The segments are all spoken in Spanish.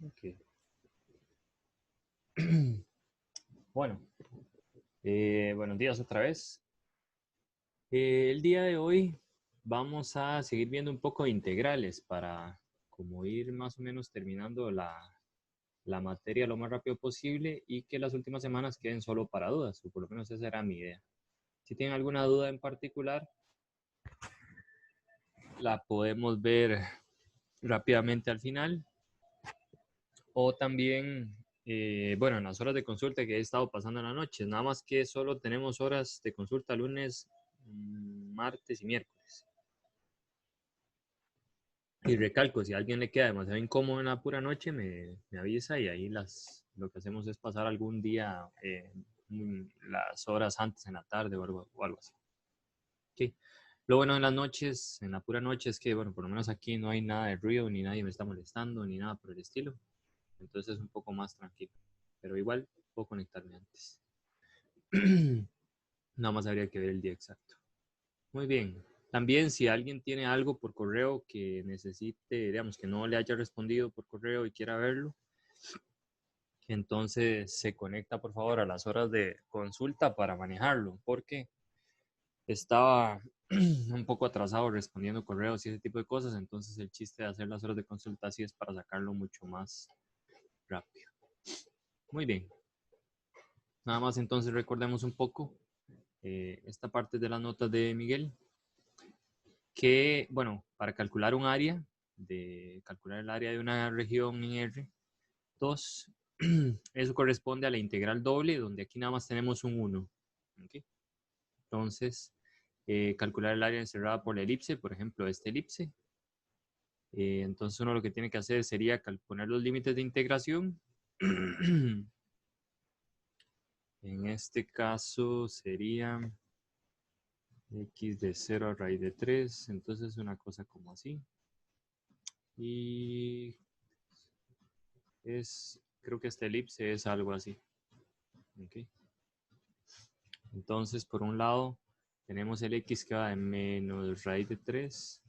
Ok. Bueno, buenos días otra vez. El día de hoy vamos a seguir viendo un poco de integrales para como ir más o menos terminando la materia lo más rápido posible y que las últimas semanas queden solo para dudas, o por lo menos esa era mi idea. Si tienen alguna duda en particular, la podemos ver rápidamente al final o también, bueno, en las horas de consulta que he estado pasando en la noche. Nada más que solo tenemos horas de consulta lunes, martes y miércoles. Y recalco, si a alguien le queda demasiado incómodo en la pura noche, me avisa y ahí lo que hacemos es pasar algún día las horas antes en la tarde o algo así. Okay. Lo bueno en las noches, en la pura noche, es que, bueno, por lo menos aquí no hay nada de ruido, ni nadie me está molestando, ni nada por el estilo. Entonces es un poco más tranquilo. Pero igual puedo conectarme antes. Nada más habría que ver el día exacto. Muy bien. También si alguien tiene algo por correo que necesite, digamos, que no le haya respondido por correo y quiera verlo, entonces se conecta por favor a las horas de consulta para manejarlo, porque estaba un poco atrasado respondiendo correos y ese tipo de cosas, entonces el chiste de hacer las horas de consulta así es para sacarlo mucho más rápido. Muy bien. Nada más entonces recordemos un poco esta parte de las notas de Miguel, que, bueno, para calcular un área, calcular el área de una región en R2, eso corresponde a la integral doble, donde aquí nada más tenemos un 1. ¿Okay? Entonces, calcular el área encerrada por la elipse, por ejemplo, esta elipse. Entonces uno lo que tiene que hacer sería poner los límites de integración. En este caso sería x de 0 a raíz de 3, entonces una cosa como así. Y creo que esta elipse es algo así. ¿Okay? Entonces, por un lado, tenemos el x que va de menos raíz de 3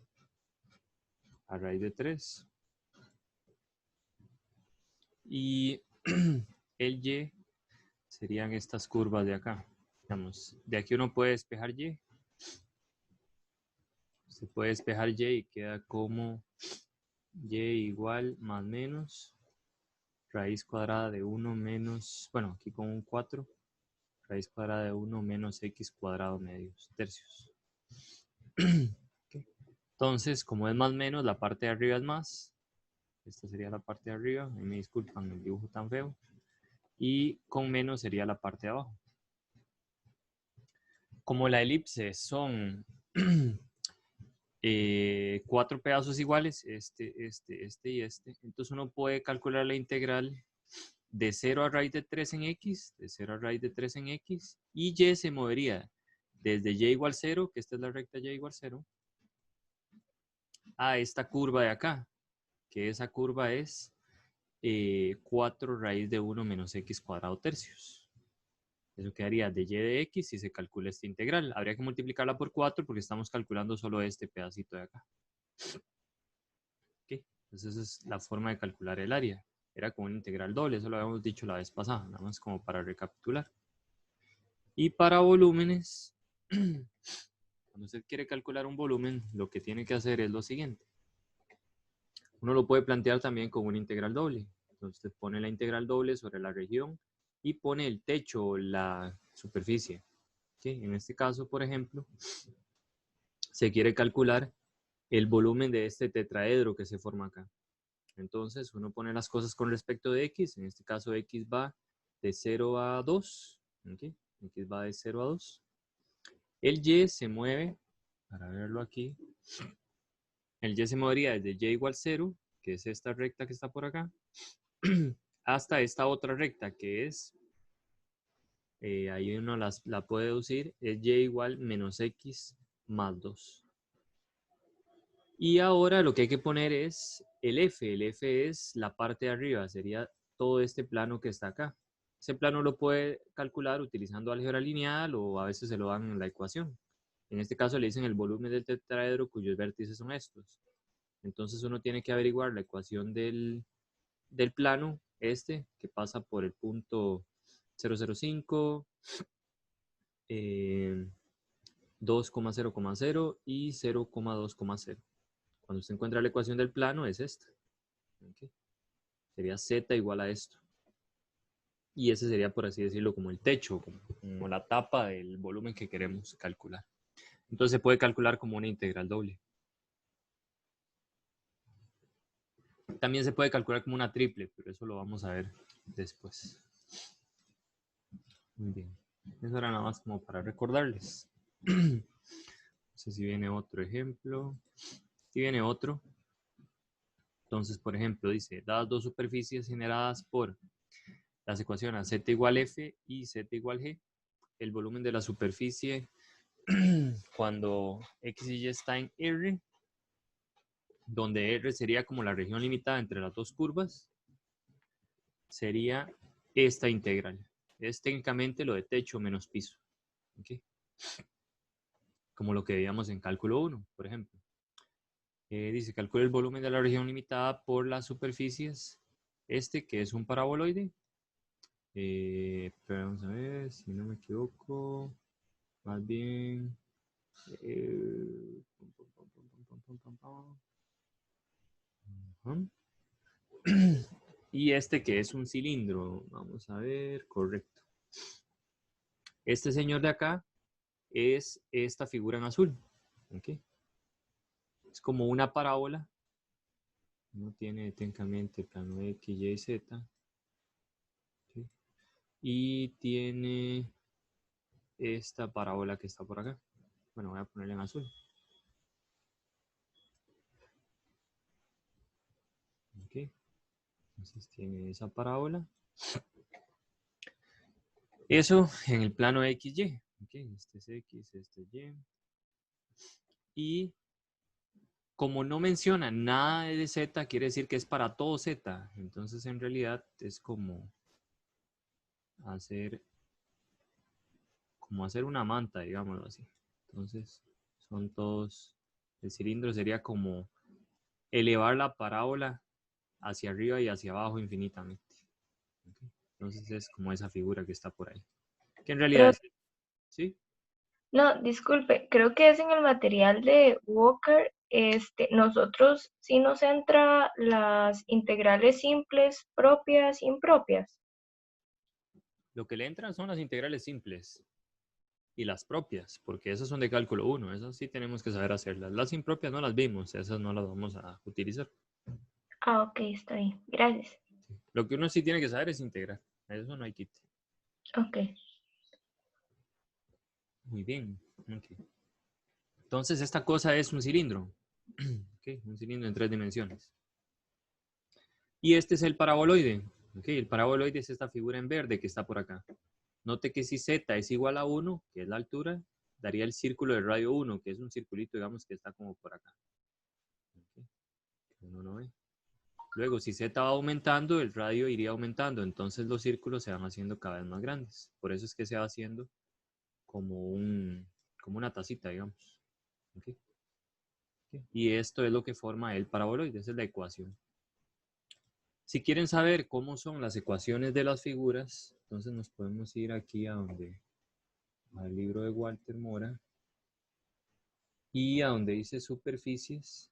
a raíz de 3. Y el y serían estas curvas de acá. Digamos, de aquí uno puede despejar y. Se puede despejar y y queda como y igual más menos raíz cuadrada de 1 menos, bueno, aquí con un 4, raíz cuadrada de 1 menos x cuadrado medios tercios. Okay. Entonces, como es más menos, la parte de arriba es más. Esta sería la parte de arriba. Me disculpan el dibujo tan feo. Y con menos sería la parte de abajo. Como la elipse son 4 pedazos iguales, este y este, entonces uno puede calcular la integral de 0 a raíz de 3 en x, de 0 a raíz de 3 en x, y y se movería desde y igual 0, que esta es la recta y igual 0, a esta curva de acá, que esa curva es 4 raíz de 1 menos x cuadrado tercios. Eso quedaría de y de x si se calcula esta integral. Habría que multiplicarla por 4 porque estamos calculando solo este pedacito de acá. ¿Okay? Entonces esa es la forma de calcular el área. Era como una integral doble, eso lo habíamos dicho la vez pasada, nada más como para recapitular. Y para volúmenes, cuando usted quiere calcular un volumen, lo que tiene que hacer es lo siguiente. Uno lo puede plantear también como una integral doble. Entonces usted pone la integral doble sobre la región y pone el techo o la superficie. ¿Okay? En este caso, por ejemplo, se quiere calcular el volumen de este tetraedro que se forma acá. Entonces uno pone las cosas con respecto de x, en este caso x va de 0 a 2, ¿okay? X va de 0 a 2. El y se mueve, para verlo aquí, el y se movería desde y igual 0, que es esta recta que está por acá, hasta esta otra recta que es, ahí uno la puede deducir, es y igual menos x más 2. Y ahora lo que hay que poner es el f. El f es la parte de arriba, sería todo este plano que está acá. Ese plano lo puede calcular utilizando álgebra lineal o a veces se lo dan en la ecuación. En este caso le dicen el volumen del tetraedro cuyos vértices son estos. Entonces uno tiene que averiguar la ecuación del del plano, este, que pasa por el punto 005, 2,0,0 y 0,2,0. Cuando usted encuentra la ecuación del plano, es esta. ¿Okay? Sería z igual a esto. Y ese sería, por así decirlo, como el techo, como la tapa del volumen que queremos calcular. Entonces se puede calcular como una integral doble. También se puede calcular como una triple, pero eso lo vamos a ver después. Muy bien. Eso era nada más como para recordarles. No sé si viene otro ejemplo. Si viene otro. Entonces, por ejemplo, dice, dadas dos superficies generadas por las ecuaciones z igual f y z igual g, el volumen de la superficie cuando x y y está en R, donde R sería como la región limitada entre las dos curvas, sería esta integral. Es técnicamente lo de techo menos piso. ¿Okay? Como lo que veíamos en cálculo 1, por ejemplo. Dice, calcula el volumen de la región limitada por las superficies. Este, que es un paraboloide. Pero vamos a ver, si no me equivoco. Más bien... y este que es un cilindro. Vamos a ver, correcto. Este señor de acá es esta figura en azul. ¿Okay? Es como una parábola. No tiene técnicamente plano X, Y, Z. ¿Okay? Y tiene esta parábola que está por acá. Bueno, voy a ponerla en azul. ¿Okay? Entonces tiene esa parábola. Eso en el plano XY. ¿Okay? Este es X, este es Y. Y como no menciona nada de Z, quiere decir que es para todo Z. Entonces en realidad es como hacer una manta, digámoslo así. Entonces son todos, el cilindro sería como elevar la parábola hacia arriba y hacia abajo infinitamente. ¿Okay? Entonces es como esa figura que está por ahí. Que en realidad Prof, es, ¿sí? no, disculpe, creo que es en el material de Walker, nosotros sí nos entra las integrales simples, propias, impropias. Lo que le entran son las integrales simples y las propias, porque esas son de cálculo 1, esas sí tenemos que saber hacerlas. Las impropias no las vimos, esas no las vamos a utilizar. Ah, ok, está bien, gracias. Sí. Lo que uno sí tiene que saber es integrar, eso no hay quite. Ok. Muy bien. Okay. Entonces esta cosa es un cilindro. Okay, un cilindro en 3 dimensiones. Y este es el paraboloide. Okay, el paraboloide es esta figura en verde que está por acá. Note que si z es igual a 1, que es la altura, daría el círculo de radio 1, que es un circulito, digamos, que está como por acá. Okay, uno no ve. Luego, si z va aumentando, el radio iría aumentando. Entonces los círculos se van haciendo cada vez más grandes. Por eso es que se va haciendo como una tacita, digamos. Okay. Y esto es lo que forma el paraboloide, esa es la ecuación. Si quieren saber cómo son las ecuaciones de las figuras, entonces nos podemos ir aquí al libro de Walter Mora y a donde dice superficies.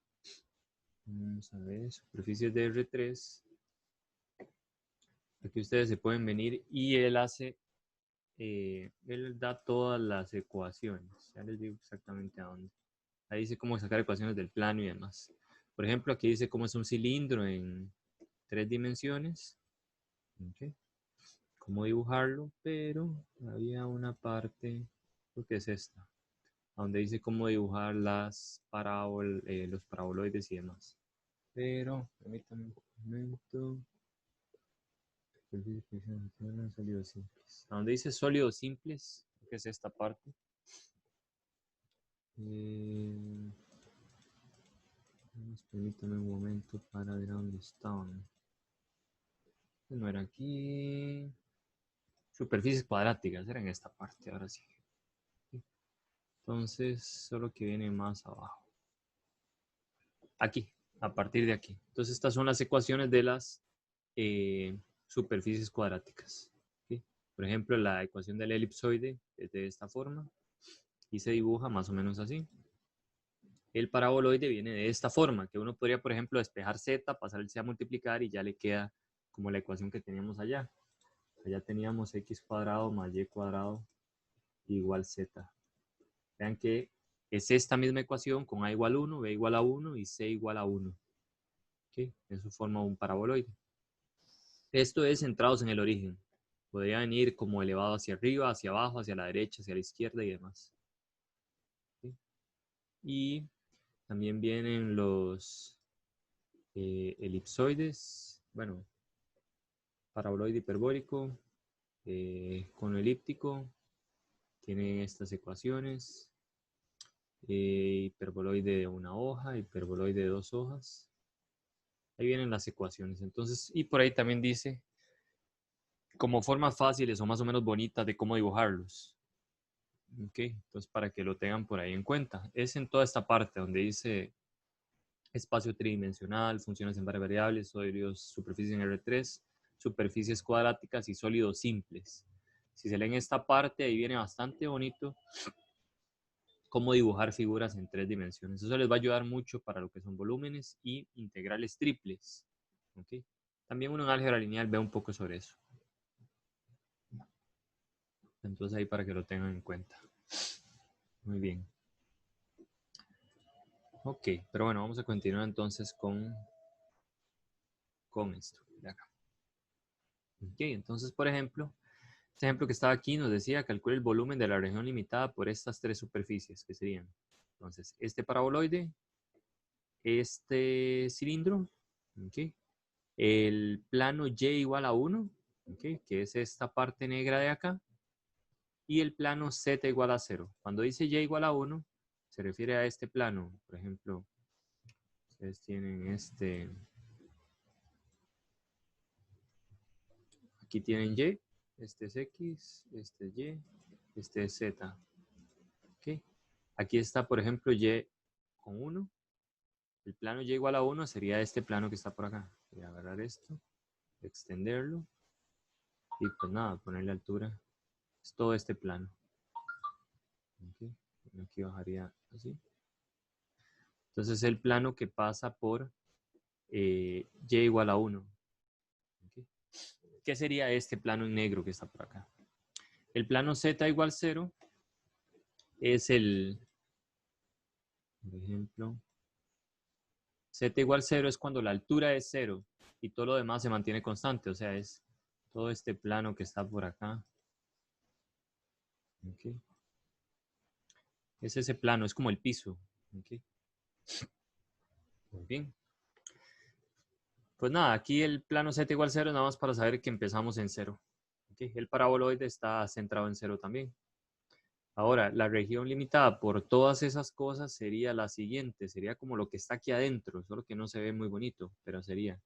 Vamos a ver, superficies de R3. Aquí ustedes se pueden venir y él da todas las ecuaciones. Ya les digo exactamente a dónde. Ahí dice cómo sacar ecuaciones del plano y demás. Por ejemplo, aquí dice cómo es un cilindro en 3 dimensiones. Okay. Cómo dibujarlo, pero había una parte, creo que es esta, donde dice cómo dibujar los paraboloides y demás. Pero, permítanme un momento. Sólidos simples. Donde dice sólidos simples, creo que es esta parte. Permítanme un momento para ver a dónde estaban. No era aquí. Superficies cuadráticas, era en esta parte, ahora sí. Entonces, solo que viene más abajo. Aquí, a partir de aquí. Entonces, estas son las ecuaciones de las superficies cuadráticas. ¿Sí? Por ejemplo, la ecuación del elipsoide es de esta forma y se dibuja más o menos así. El paraboloide viene de esta forma, que uno podría, por ejemplo, despejar z, pasar el c a multiplicar y ya le queda como la ecuación que teníamos allá. Allá teníamos x cuadrado más y cuadrado igual z. Vean que es esta misma ecuación con a igual 1, b igual a 1 y c igual a 1. ¿Okay? Eso forma un paraboloide. Esto es centrados en el origen. Podría venir como elevado hacia arriba, hacia abajo, hacia la derecha, hacia la izquierda y demás. ¿Okay? Y también vienen los elipsoides, bueno, paraboloide hiperbólico, cono elíptico, tienen estas ecuaciones, hiperboloide de una hoja, hiperboloide de 2 hojas. Ahí vienen las ecuaciones. Entonces, y por ahí también dice como formas fáciles o más o menos bonitas de cómo dibujarlos. Ok, entonces para que lo tengan por ahí en cuenta. Es en toda esta parte donde dice espacio tridimensional, funciones en varias variables, sólidos, superficies en R3, superficies cuadráticas y sólidos simples. Si se leen esta parte, ahí viene bastante bonito cómo dibujar figuras en 3 dimensiones. Eso les va a ayudar mucho para lo que son volúmenes y integrales triples. ¿Okay? También uno en álgebra lineal ve un poco sobre eso. Entonces ahí para que lo tengan en cuenta. Muy bien. Ok, pero bueno, vamos a continuar entonces con esto de acá. Ok, entonces por ejemplo, este ejemplo que estaba aquí nos decía calcule el volumen de la región limitada por estas 3 superficies, que serían, entonces, este paraboloide, este cilindro, okay, el plano y igual a 1, okay, que es esta parte negra de acá, y el plano z igual a 0. Cuando dice y igual a 1, se refiere a este plano. Por ejemplo, ustedes tienen este, aquí tienen y, este es x, este es y, este es z. Okay. Aquí está, por ejemplo, y con 1. El plano y igual a 1 sería este plano que está por acá. Voy a agarrar esto, extenderlo y pues nada, ponerle altura. Es todo este plano. Okay. Aquí bajaría así. Entonces el plano que pasa por y igual a 1. Okay. ¿Qué sería este plano en negro que está por acá? El plano z igual 0 es el, por ejemplo, z igual 0 es cuando la altura es 0 y todo lo demás se mantiene constante, o sea, es todo este plano que está por acá. Okay. Es ese plano, es como el piso. Okay. Muy bien. Pues nada, aquí el plano z igual 0 nada más para saber que empezamos en 0. Okay. El paraboloide está centrado en 0 también. Ahora, la región limitada por todas esas cosas sería la siguiente. Sería como lo que está aquí adentro, solo que no se ve muy bonito, pero sería.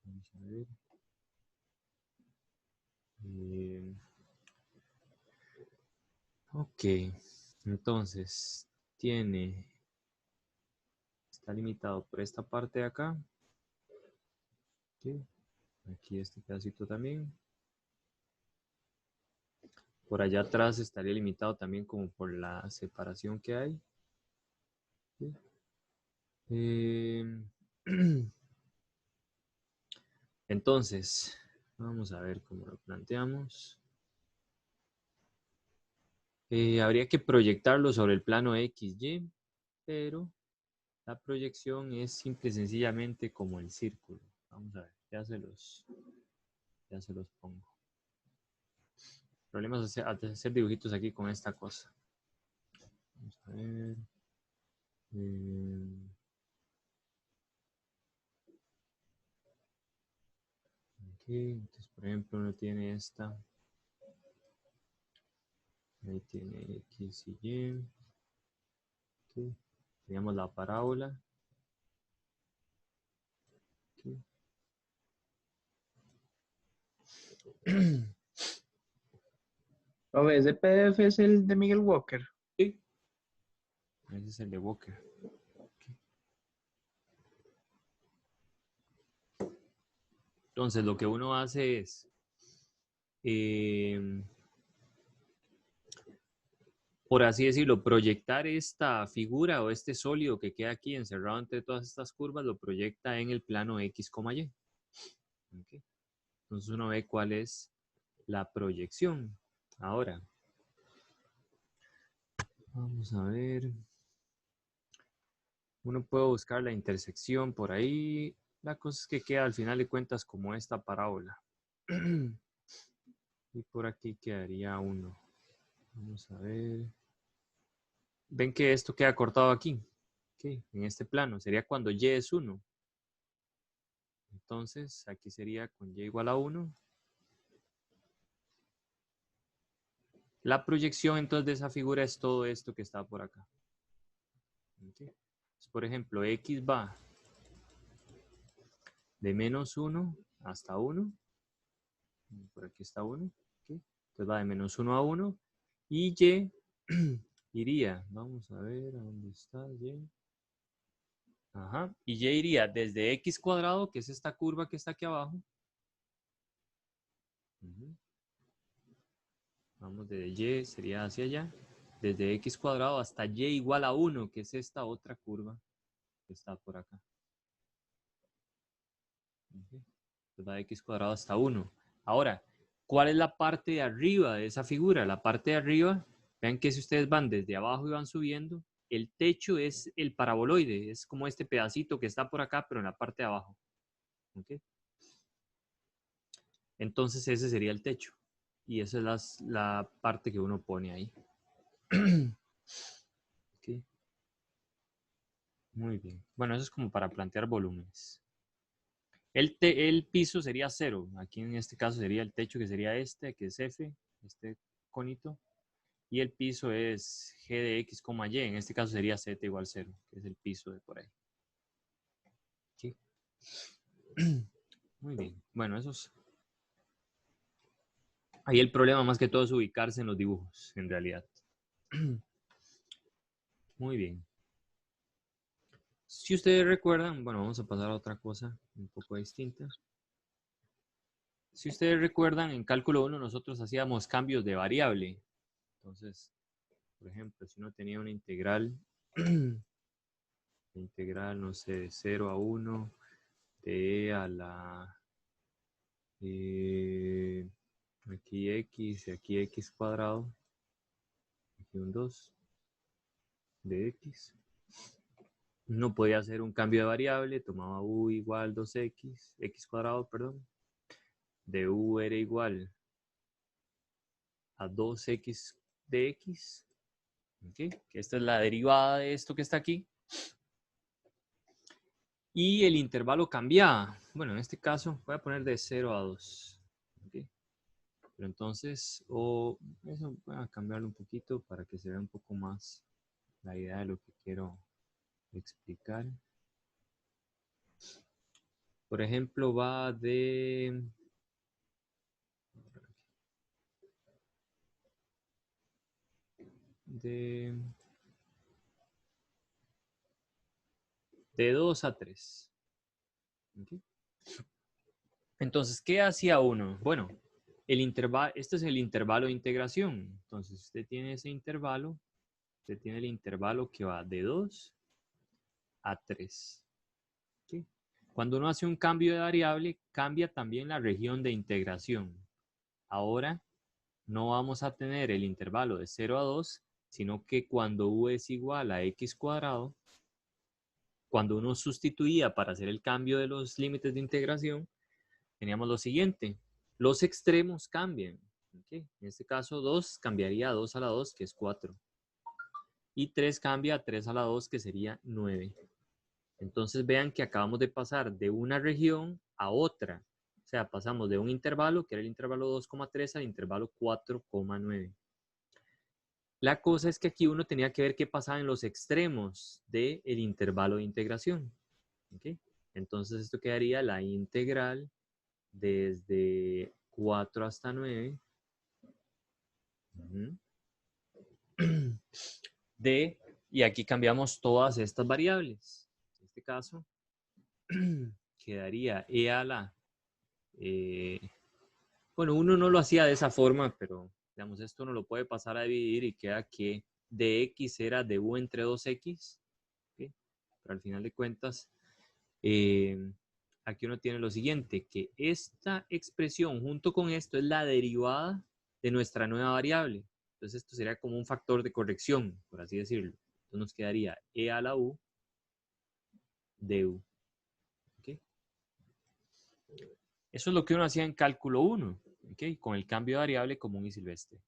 Vamos a ver. Ok, entonces está limitado por esta parte de acá. Okay. Aquí este pedacito también. Por allá atrás estaría limitado también como por la separación que hay. Entonces, vamos a ver cómo lo planteamos. Habría que proyectarlo sobre el plano XY, pero la proyección es simple y sencillamente como el círculo. Vamos a ver, ya se los pongo. El problema es hacer dibujitos aquí con esta cosa. Vamos a ver. Okay, entonces, por ejemplo, uno tiene esta. Ahí tiene X y Y. Okay. Teníamos la parábola. Okay. Ese PDF es el de Miguel Walker. Sí. Ese es el de Walker. Okay. Entonces, lo que uno hace es, por así decirlo, proyectar esta figura o este sólido que queda aquí encerrado entre todas estas curvas, lo proyecta en el plano X, Y. ¿Okay? Entonces uno ve cuál es la proyección. Ahora, vamos a ver. Uno puede buscar la intersección por ahí. La cosa es que queda al final de cuentas como esta parábola. Y por aquí quedaría uno. Vamos a ver. ¿Ven que esto queda cortado aquí? Okay, en este plano. Sería cuando y es 1. Entonces, aquí sería con y igual a 1. La proyección entonces de esa figura es todo esto que está por acá. Okay. Entonces, por ejemplo, x va de menos 1 hasta 1. Por aquí está 1. Okay. Entonces va de menos 1 a 1. Y y iría, vamos a ver a dónde está y. Ajá. Y y iría desde x cuadrado, que es esta curva que está aquí abajo. Vamos de y, sería hacia allá. Desde x cuadrado hasta y igual a 1, que es esta otra curva que está por acá. Entonces va de x cuadrado hasta 1. Ahora, ¿cuál es la parte de arriba de esa figura? La parte de arriba, vean que si ustedes van desde abajo y van subiendo, el techo es el paraboloide, es como este pedacito que está por acá, pero en la parte de abajo. ¿Okay? Entonces ese sería el techo. Y esa es la parte que uno pone ahí. Okay. Muy bien. Bueno, eso es como para plantear volúmenes. El piso sería 0. Aquí en este caso sería el techo, que sería este, que es F, este conito. Y el piso es G de X, Y. En este caso sería Z igual 0, que es el piso de por ahí. ¿Sí? Muy bien. Bueno, eso es... Ahí el problema más que todo es ubicarse en los dibujos, en realidad. Muy bien. Si ustedes recuerdan, bueno, vamos a pasar a otra cosa un poco distinta. Si ustedes recuerdan, en cálculo 1 nosotros hacíamos cambios de variable. Entonces, por ejemplo, si uno tenía una integral, no sé, de 0 a 1, de a la, aquí x, y aquí x cuadrado, aquí un 2 de x. Uno podía hacer un cambio de variable, tomaba u igual 2x, x cuadrado, perdón. De u era igual a 2x de x. ¿Okay? Que esta es la derivada de esto que está aquí. Y el intervalo cambiaba. Bueno, en este caso voy a poner de 0 a 2. ¿Okay? Pero entonces, eso voy a cambiarlo un poquito para que se vea un poco más la idea de lo que quiero explicar. Por ejemplo, va de... De 2 a 3. ¿Okay? Entonces, ¿qué hacía uno? Bueno, este es el intervalo de integración. Entonces, usted tiene ese intervalo. Usted tiene el intervalo que va de 2 a 3. ¿Okay? Cuando uno hace un cambio de variable, cambia también la región de integración. Ahora, no vamos a tener el intervalo de 0 a 2, sino que cuando u es igual a x cuadrado, cuando uno sustituía para hacer el cambio de los límites de integración, teníamos lo siguiente. Los extremos cambian. ¿Okay? En este caso, 2 cambiaría a 2 a la 2, que es 4. Y 3 cambia a 3 a la 2, que sería 9. Entonces vean que acabamos de pasar de una región a otra. O sea, pasamos de un intervalo, que era el intervalo 2,3, al intervalo 4,9. La cosa es que aquí uno tenía que ver qué pasaba en los extremos del intervalo de integración. ¿Okay? Entonces esto quedaría la integral desde 4 hasta 9 y aquí cambiamos todas estas variables. En este caso quedaría e a la Bueno, uno no lo hacía de esa forma, pero digamos, esto uno lo puede pasar a dividir y queda que dx era du entre 2x. ¿Okay? Pero al final de cuentas, aquí uno tiene lo siguiente, que esta expresión junto con esto es la derivada de nuestra nueva variable. Entonces esto sería como un factor de corrección, por así decirlo. Entonces nos quedaría e a la u du. ¿Okay? Eso es lo que uno hacía en cálculo 1, ¿okay? Con el cambio de variable común y silvestre.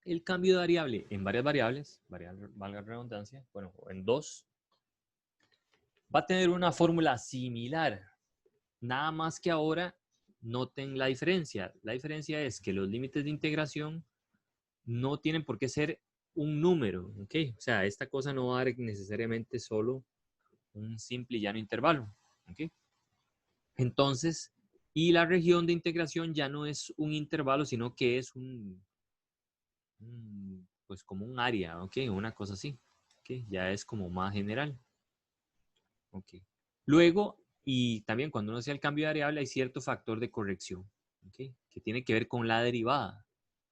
El cambio de variable en varias variables, valga la redundancia, bueno, en dos, va a tener una fórmula similar. Nada más que ahora noten la diferencia. La diferencia es que los límites de integración no tienen por qué ser un número, ¿ok? O sea, esta cosa no va a dar necesariamente solo un simple y llano intervalo, ¿ok? Entonces, y la región de integración ya no es un intervalo, sino que es pues como un área, ¿ok? Una cosa así, ¿ok? Ya es como más general, ¿ok? Luego, y también cuando uno hace el cambio de variable hay cierto factor de corrección, ¿ok? Que tiene que ver con la derivada,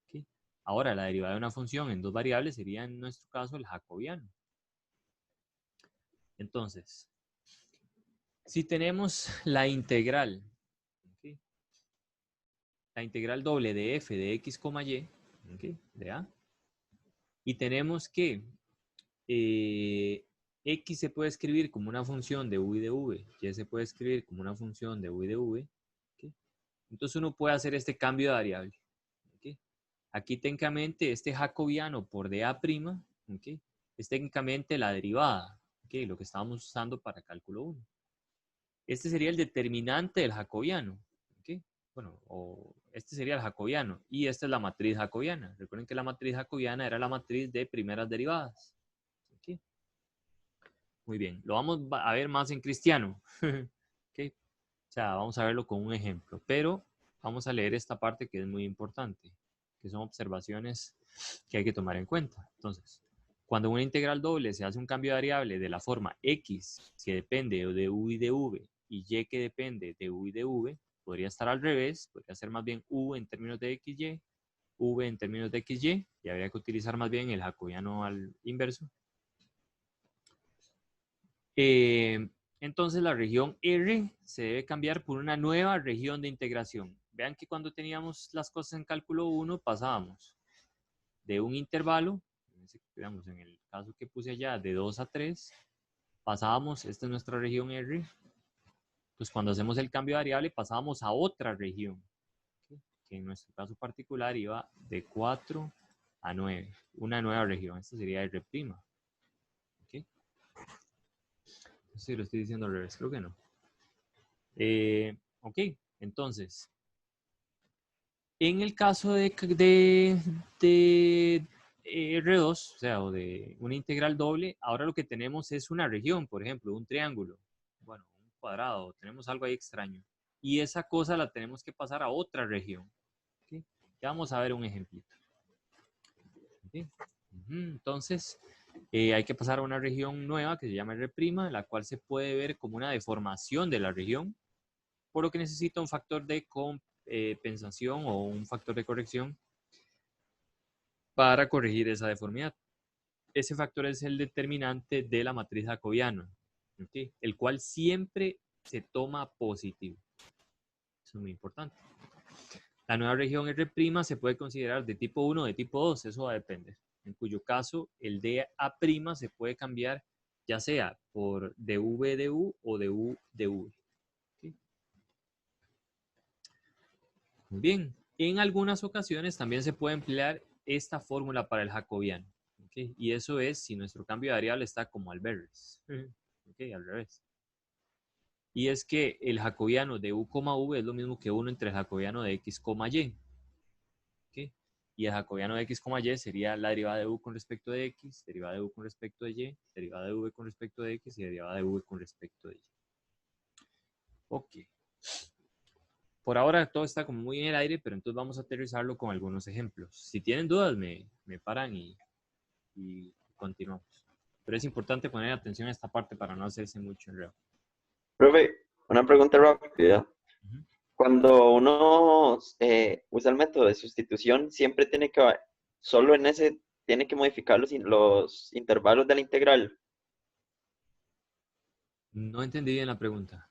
¿ok? Ahora, la derivada de una función en dos variables sería en nuestro caso el jacobiano. Entonces, si tenemos la integral, ¿ok? La integral doble de f de x, y, ¿ok? De a, y tenemos que x se puede escribir como una función de u y de v, y se puede escribir como una función de u y de v, ¿okay? Entonces uno puede hacer este cambio de variable, ¿okay? Aquí técnicamente este jacobiano por dA', ¿okay? Es técnicamente la derivada, ¿okay? Lo que estábamos usando para cálculo 1. Este sería el determinante del jacobiano, ¿okay? Bueno, este sería el jacobiano, y esta es la matriz jacobiana. Recuerden que la matriz jacobiana era la matriz de primeras derivadas. ¿Okay? Muy bien, lo vamos a ver más en cristiano. ¿Okay? O sea, vamos a verlo con un ejemplo, pero vamos a leer esta parte que es muy importante, que son observaciones que hay que tomar en cuenta. Entonces, cuando una integral doble se hace un cambio de variable de la forma x, que depende de u y de v, y y que depende de u y de v, podría estar al revés, podría ser más bien u en términos de xy, v en términos de xy, y habría que utilizar más bien el jacobiano al inverso. Entonces la región R se debe cambiar por una nueva región de integración. Vean que cuando teníamos las cosas en cálculo 1 pasábamos de un intervalo, digamos en el caso que puse allá, de 2 a 3, pasábamos, esta es nuestra región R, pues cuando hacemos el cambio de variable pasábamos a otra región, ¿okay? Que en nuestro caso particular iba de 4 a 9, una nueva región, esta sería R'. ¿Okay? No sé si lo estoy diciendo al revés, creo que no. Ok, entonces, en el caso de R2, o sea, o de una integral doble, ahora lo que tenemos es una región, por ejemplo, un triángulo, bueno, un cuadrado, tenemos algo ahí extraño. Y esa cosa la tenemos que pasar a otra región. ¿Okay? Ya vamos a ver un ejemplito. ¿Okay? Entonces, hay que pasar a una región nueva que se llama R', la cual se puede ver como una deformación de la región, por lo que necesita un factor de compensación o un factor de corrección para corregir esa deformidad. Ese factor es el determinante de la matriz jacobiana, ¿okay? El cual siempre se toma positivo. Eso es muy importante. La nueva región R' se puede considerar de tipo 1 o de tipo 2, eso va a depender. En cuyo caso, el dA' se puede cambiar ya sea por dv o du. ¿Okay? Muy bien. En algunas ocasiones también se puede emplear esta fórmula para el jacobiano. ¿Okay? Y eso es si nuestro cambio de variable está como al revés. ¿Okay? Al revés. Y es que el jacobiano de u, v es lo mismo que 1 entre el jacobiano de x, y. ¿Okay? Y el jacobiano de x, y sería la derivada de u con respecto de x, derivada de u con respecto de y, derivada de v con respecto de x y derivada de v con respecto de y. Ok. Por ahora todo está como muy en el aire, pero entonces vamos a aterrizarlo con algunos ejemplos. Si tienen dudas, me paran y continuamos. Pero es importante poner atención a esta parte para no hacerse mucho enredo. Profe, Una pregunta rápida. Ujú. Cuando uno usa el método de sustitución, siempre tiene que, solo en ese, tiene que modificar los intervalos de la integral. No entendí bien la pregunta.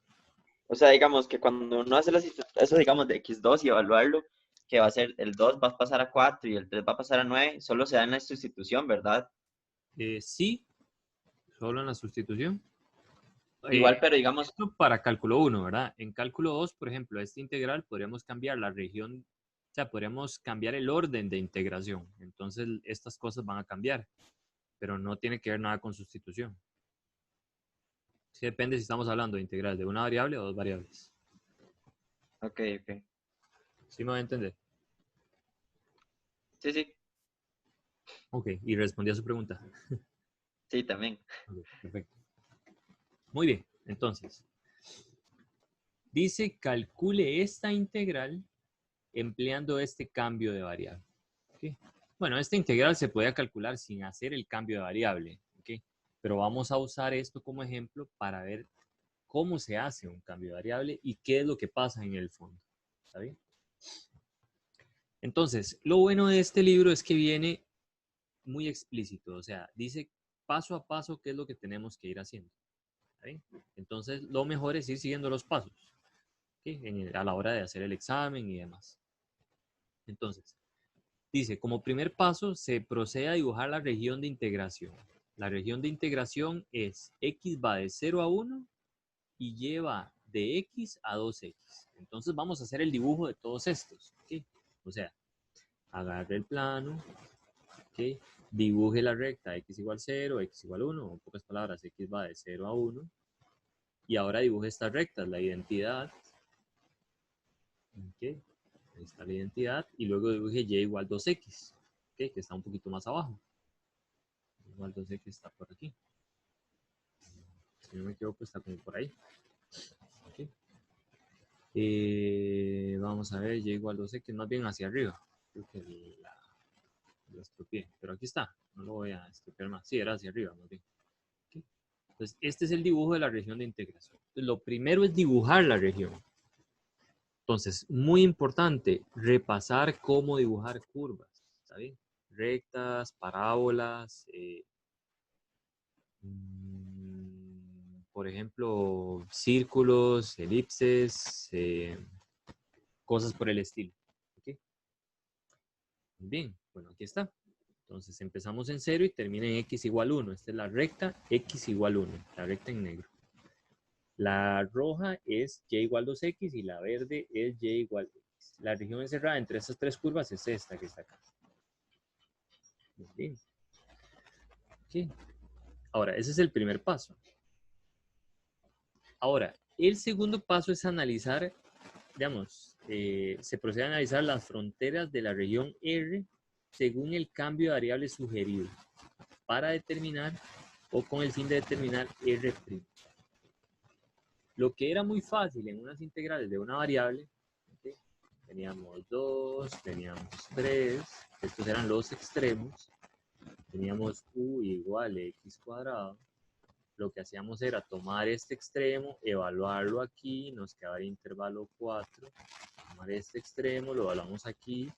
O sea, digamos que cuando uno hace eso, digamos, de x2 y evaluarlo, que va a ser el 2 va a pasar a 4 y el 3 va a pasar a 9, solo se da en la sustitución, ¿verdad? Sí, solo en la sustitución. Igual, pero digamos, Esto para cálculo 1, ¿verdad? En cálculo 2, por ejemplo, este integral podríamos cambiar la región, o sea, podríamos cambiar el orden de integración. Entonces, estas cosas van a cambiar, pero no tiene que ver nada con sustitución. Sí, depende si estamos hablando de integral de una variable o dos variables. ok, ok. ¿Sí me voy a entender? Sí, sí, Ok, y respondí a su pregunta. sí, también. Ok, perfecto. Muy bien, entonces, dice calcule esta integral empleando este cambio de variable. ¿Okay? Bueno, esta integral se puede calcular sin hacer el cambio de variable, ¿okay? Pero vamos a usar esto como ejemplo para ver cómo se hace un cambio de variable y qué es lo que pasa en el fondo. ¿Está bien? Entonces, lo bueno de este libro es que viene muy explícito, o sea, dice paso a paso qué es lo que tenemos que ir haciendo. ¿Está bien? Entonces, lo mejor es ir siguiendo los pasos, ¿okay? A la hora de hacer el examen y demás. Entonces, dice, como primer paso, se procede a dibujar la región de integración. La región de integración es x va de 0 a 1 y lleva de x a 2x. Entonces vamos a hacer el dibujo de todos estos. ¿Okay? O sea, agarre el plano, ¿okay? Dibuje la recta x igual 0, x igual 1, en pocas palabras, x va de 0 a 1. Y ahora dibuje estas rectas, la identidad. ¿Okay? Ahí está la identidad. Y luego dibuje y igual 2x, ¿okay? Que está un poquito más abajo. Igual 2x está por aquí. Si no me equivoco, está como por ahí. Okay. Vamos a ver, y igual 2x más bien hacia arriba. Creo que la estropeé, pero aquí está. No lo voy a estropear más. Sí, era hacia arriba más bien. Okay. Entonces, este es el dibujo de la región de integración. Entonces, lo primero es dibujar la región. Entonces, muy importante, repasar cómo dibujar curvas. ¿Está bien? Rectas, parábolas, por ejemplo, círculos, elipses, cosas por el estilo. ¿Okay? Bien, bueno, aquí está. Entonces empezamos en 0 y termina en x igual 1. Esta es la recta x igual 1, la recta en negro. La roja es y igual 2x y la verde es y igual x. La región encerrada entre estas tres curvas es esta que está acá. Bien. Okay. Ahora, ese es el primer paso. Ahora, el segundo paso es analizar, digamos, se procede a analizar las fronteras de la región R según el cambio de variable sugerido para determinar o con el fin de determinar R'. Lo que era muy fácil en unas integrales de una variable, ¿okay? Teníamos 2, teníamos 3, estos eran los extremos, teníamos u igual a x cuadrado. Lo que hacíamos era tomar este extremo, evaluarlo aquí, nos quedaba el intervalo 4, tomar este extremo, lo evaluamos aquí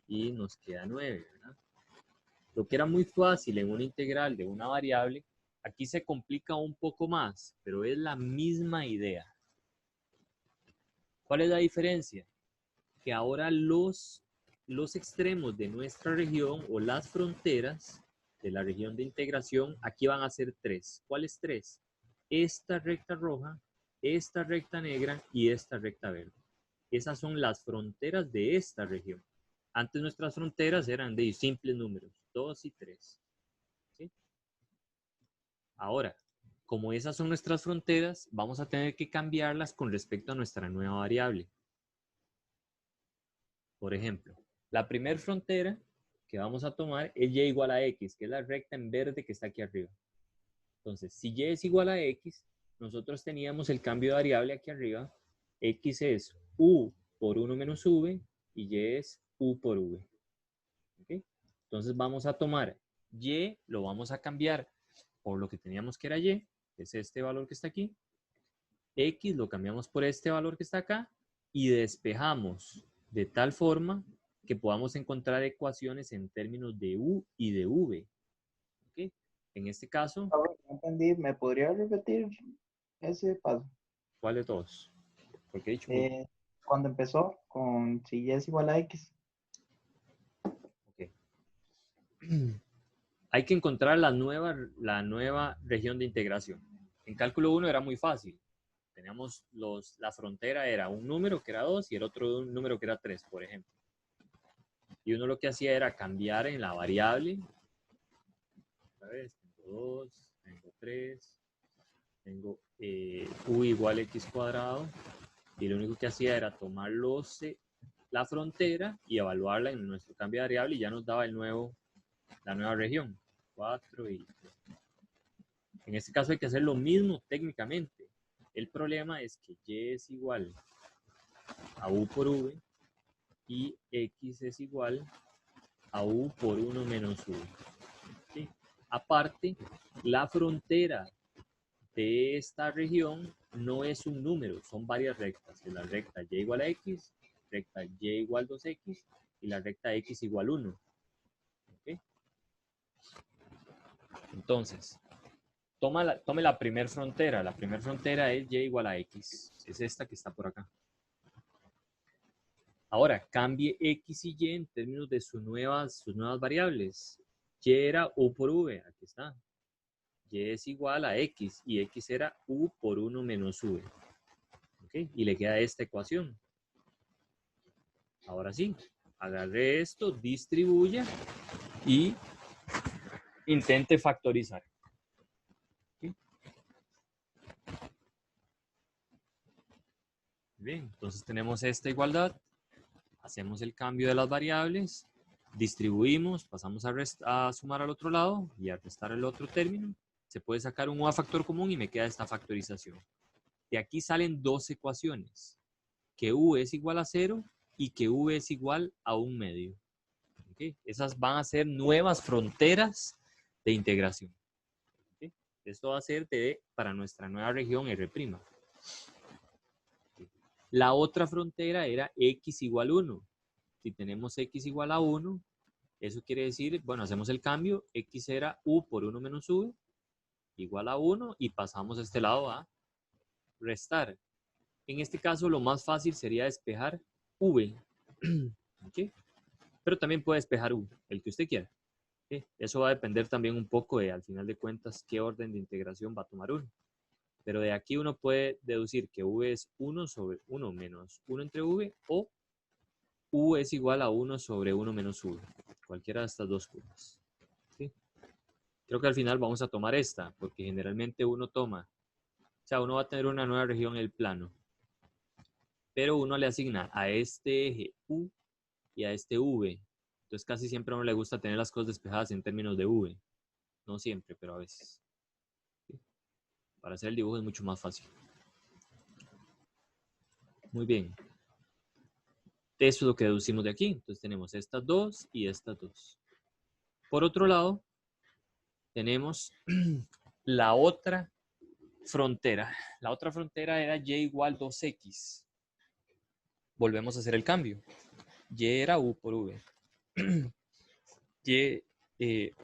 y nos queda 9, ¿verdad? Lo que era muy fácil en una integral de una variable, aquí se complica un poco más, pero es la misma idea. ¿Cuál es la diferencia? Que ahora los extremos de nuestra región o las fronteras de la región de integración, aquí van a ser 3. ¿Cuáles 3? Esta recta roja, esta recta negra y esta recta verde. Esas son las fronteras de esta región. Antes nuestras fronteras eran de simples números, 2 y 3. ¿Sí? Ahora, como esas son nuestras fronteras, vamos a tener que cambiarlas con respecto a nuestra nueva variable. Por ejemplo, la primera frontera que vamos a tomar es y igual a x, que es la recta en verde que está aquí arriba. Entonces, si y es igual a x, nosotros teníamos el cambio de variable aquí arriba. X es u por 1 menos v y y es u por v. ¿Okay? Entonces vamos a tomar y, lo vamos a cambiar por lo que teníamos que era y, que es este valor que está aquí. X lo cambiamos por este valor que está acá y despejamos de tal forma que podamos encontrar ecuaciones en términos de U y de V. ¿Ok? En este caso, No entendí, ¿me podría repetir ese paso? ¿cuál de todos? Porque he dicho, Cuando empezó con si y es igual a X. ok. Hay que encontrar la nueva región de integración. En cálculo 1 era muy fácil. Teníamos la frontera era un número que era 2 y el otro un número que era 3, por ejemplo. Y uno lo que hacía era cambiar en la variable. Otra vez, tengo 2, tengo 3, tengo u igual x cuadrado. Y lo único que hacía era tomar la frontera y evaluarla en nuestro cambio de variable y ya nos daba la nueva región. 4 y 3. En este caso hay que hacer lo mismo técnicamente. El problema es que y es igual a u por v y x es igual a u por 1 menos u. ¿Sí? Aparte, la frontera de esta región no es un número, son varias rectas. Es la recta y igual a x, recta y igual 2x y la recta x igual 1. ¿Okay? Entonces, tome la primera frontera. La primera frontera es y igual a x. Es esta que está por acá. Ahora, cambie x y y en términos de sus nuevas variables. Y era u por v. Aquí está. Y es igual a x. Y x era u por 1 menos v. ¿Okay? Y le queda esta ecuación. Ahora sí. Agarre esto, distribuya y intente factorizar. Bien, entonces tenemos esta igualdad, hacemos el cambio de las variables, distribuimos, pasamos a sumar al otro lado y a restar el otro término. Se puede sacar un u a factor común y me queda esta factorización. De aquí salen dos ecuaciones, que u es igual a 0 y que v es igual a 1 medio. ¿Okay? Esas van a ser nuevas fronteras de integración. ¿Okay? Esto va a ser para nuestra nueva región R'. La otra frontera era x igual 1. Si tenemos x igual a 1, eso quiere decir, bueno, hacemos el cambio, x era u por 1 menos v, igual a 1, y pasamos a este lado a restar. En este caso, lo más fácil sería despejar v. ¿Okay? Pero también puede despejar u, el que usted quiera. ¿Okay? Eso va a depender también un poco de, al final de cuentas, qué orden de integración va a tomar uno. Pero de aquí uno puede deducir que v es 1 sobre 1 menos 1 entre v o u es igual a 1 sobre 1 menos v. Cualquiera de estas dos curvas. ¿Sí? Creo que al final vamos a tomar esta, porque generalmente uno toma, o sea, uno va a tener una nueva región en el plano, pero uno le asigna a este eje u y a este v. Entonces casi siempre a uno le gusta tener las cosas despejadas en términos de v. No siempre, pero a veces. ¿Sí? Para hacer el dibujo es mucho más fácil. Muy bien. Eso es lo que deducimos de aquí. Entonces tenemos estas dos y estas dos. Por otro lado, tenemos la otra frontera. La otra frontera era y igual 2x. Volvemos a hacer el cambio. Y era u por v.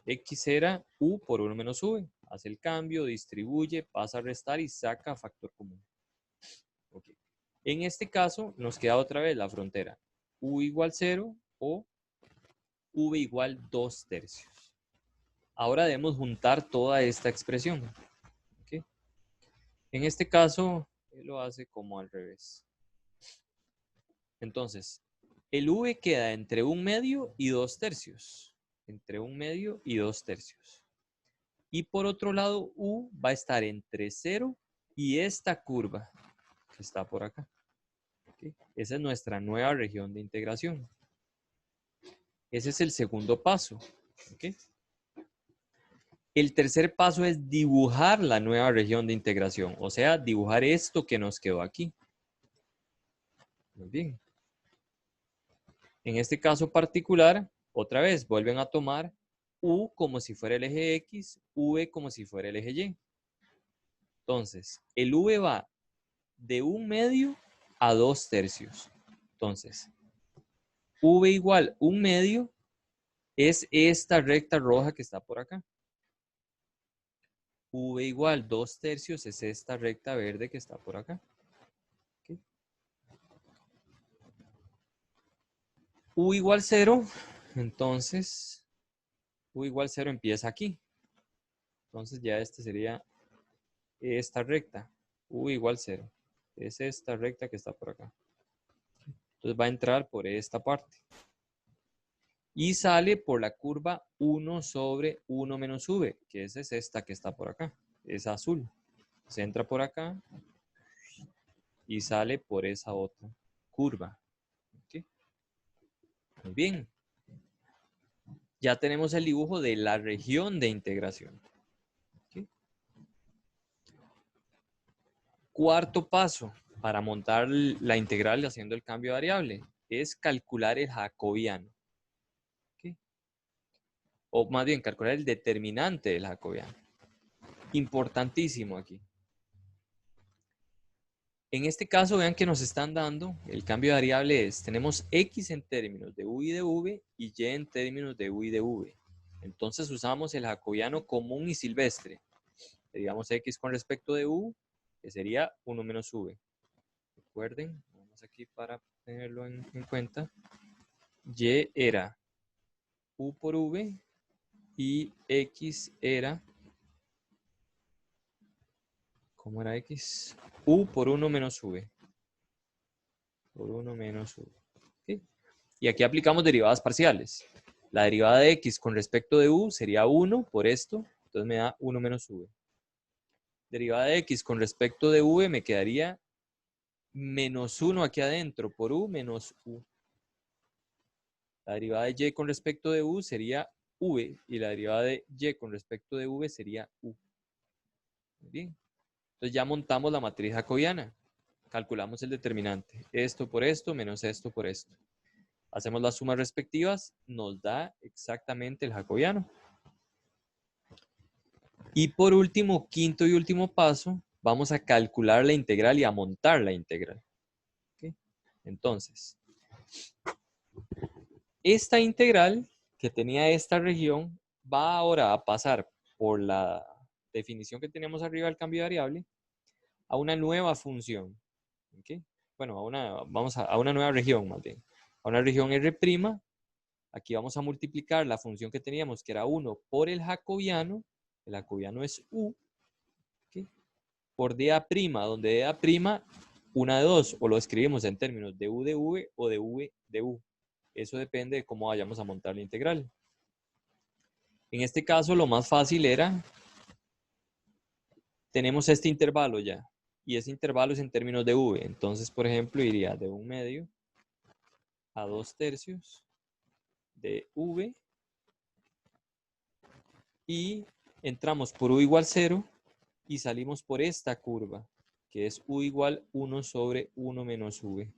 X era u por 1 menos v. Hace el cambio, distribuye, pasa a restar y saca factor común. Okay. En este caso nos queda otra vez la frontera u igual 0 o v igual 2 tercios. Ahora debemos juntar toda esta expresión. ¿Okay? En este caso, él lo hace como al revés. Entonces, el v queda entre 1 medio y 2 tercios. Entre 1 medio y 2 tercios. Y por otro lado, u va a estar entre 0 y esta curva que está por acá. ¿Okay? Esa es nuestra nueva región de integración. Ese es el segundo paso. ¿Okay? El tercer paso es dibujar la nueva región de integración, o sea, dibujar esto que nos quedó aquí. Muy bien. En este caso particular, otra vez, vuelven a tomar u como si fuera el eje X, v como si fuera el eje Y. Entonces, el v va de 1/2 a 2/3. Entonces, v igual 1/2 es esta recta roja que está por acá. V igual 2/3 es esta recta verde que está por acá. ¿Okay? U igual 0, entonces U igual 0 empieza aquí. Entonces ya este sería esta recta. U igual 0. Es esta recta que está por acá. Entonces va a entrar por esta parte. Y sale por la curva 1 sobre 1 menos v, que esa es esta que está por acá. Es azul. Se entra por acá y sale por esa otra curva. ¿Okay? Muy bien. Ya tenemos el dibujo de la región de integración. ¿Okay? Cuarto paso para montar la integral haciendo el cambio de variable es calcular el jacobiano. ¿Okay? O más bien, calcular el determinante del jacobiano. Importantísimo aquí. En este caso, vean que nos están dando, el cambio de variable es, tenemos x en términos de u y de v y y en términos de u y de v. Entonces usamos el jacobiano común y silvestre. Digamos x con respecto de u, que sería 1 menos v. Recuerden, vamos aquí para tenerlo en cuenta. Y era u por v y x era, ¿cómo era x? U por 1 menos v. Por 1 menos v. ¿Okay? Y aquí aplicamos derivadas parciales. La derivada de x con respecto de u sería 1 por esto, entonces me da 1 menos v. Derivada de x con respecto de v me quedaría menos 1 aquí adentro por u menos u. La derivada de y con respecto de u sería v y la derivada de y con respecto de v sería u. Muy bien. Entonces ya montamos la matriz jacobiana. Calculamos el determinante. Esto por esto menos esto por esto. Hacemos las sumas respectivas, nos da exactamente el jacobiano. Y por último, quinto y último paso, vamos a calcular la integral y a montar la integral. ¿Okay? Entonces, esta integral que tenía esta región va ahora a pasar por la definición que teníamos arriba del cambio de variable a una nueva función. ¿Okay? Bueno, vamos a una nueva región más bien. A una región R'. Aquí vamos a multiplicar la función que teníamos, que era 1 por el jacobiano. El jacobiano es u. ¿Okay? Por dA', donde dA', una de dos, o lo escribimos en términos de u de v o de v de u. Eso depende de cómo vayamos a montar la integral. En este caso, lo más fácil era, tenemos este intervalo ya, y ese intervalo es en términos de v. Entonces, por ejemplo, iría de 1/2 a 2/3 de v, y entramos por u igual 0 y salimos por esta curva, que es u igual 1 sobre 1 menos v.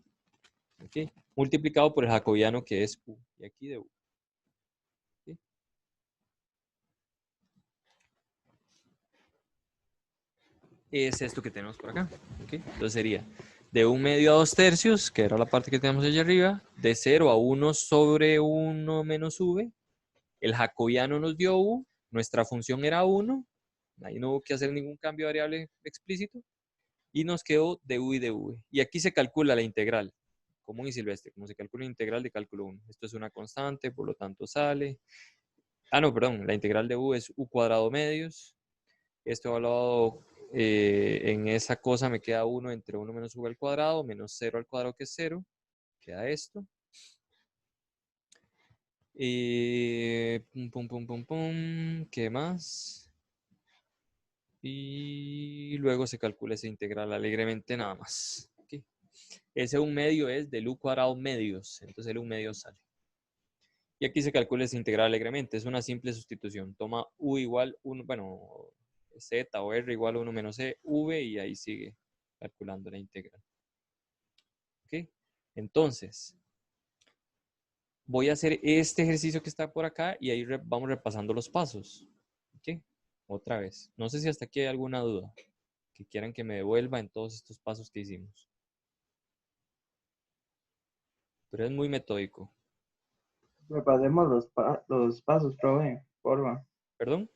¿Okay? Multiplicado por el jacobiano que es u, y aquí de u. ¿Okay? Es esto que tenemos por acá. ¿Okay? Entonces sería de 1/2 a 2/3, que era la parte que tenemos allá arriba, de 0 a 1 sobre 1 menos v. El jacobiano nos dio u, nuestra función era 1, ahí no hubo que hacer ningún cambio de variable explícito, y nos quedó de u y de v. Y aquí se calcula la integral, común y silvestre, como se calcula la integral de cálculo 1. Esto es una constante, por lo tanto sale. No, perdón, la integral de u es u cuadrado medios. Esto evaluado en esa cosa me queda 1 entre 1 menos v al cuadrado, menos 0 al cuadrado que es 0. Queda esto. ¿Qué más? Y luego se calcula esa integral alegremente nada más. ¿Okay? Ese 1/2 es del u cuadrado medios, entonces el 1/2 sale. Y aquí se calcula esa integral alegremente, es una simple sustitución. Toma u igual 1, bueno, z o r igual 1 menos e, v, y ahí sigue calculando la integral. ¿Ok? Entonces, voy a hacer este ejercicio que está por acá y ahí vamos repasando los pasos. ¿Ok? Otra vez. No sé si hasta aquí hay alguna duda. que quieran que me devuelva en todos estos pasos que hicimos. Pero es muy metódico. Repasemos los pasos, profe, porfa. ¿Perdón?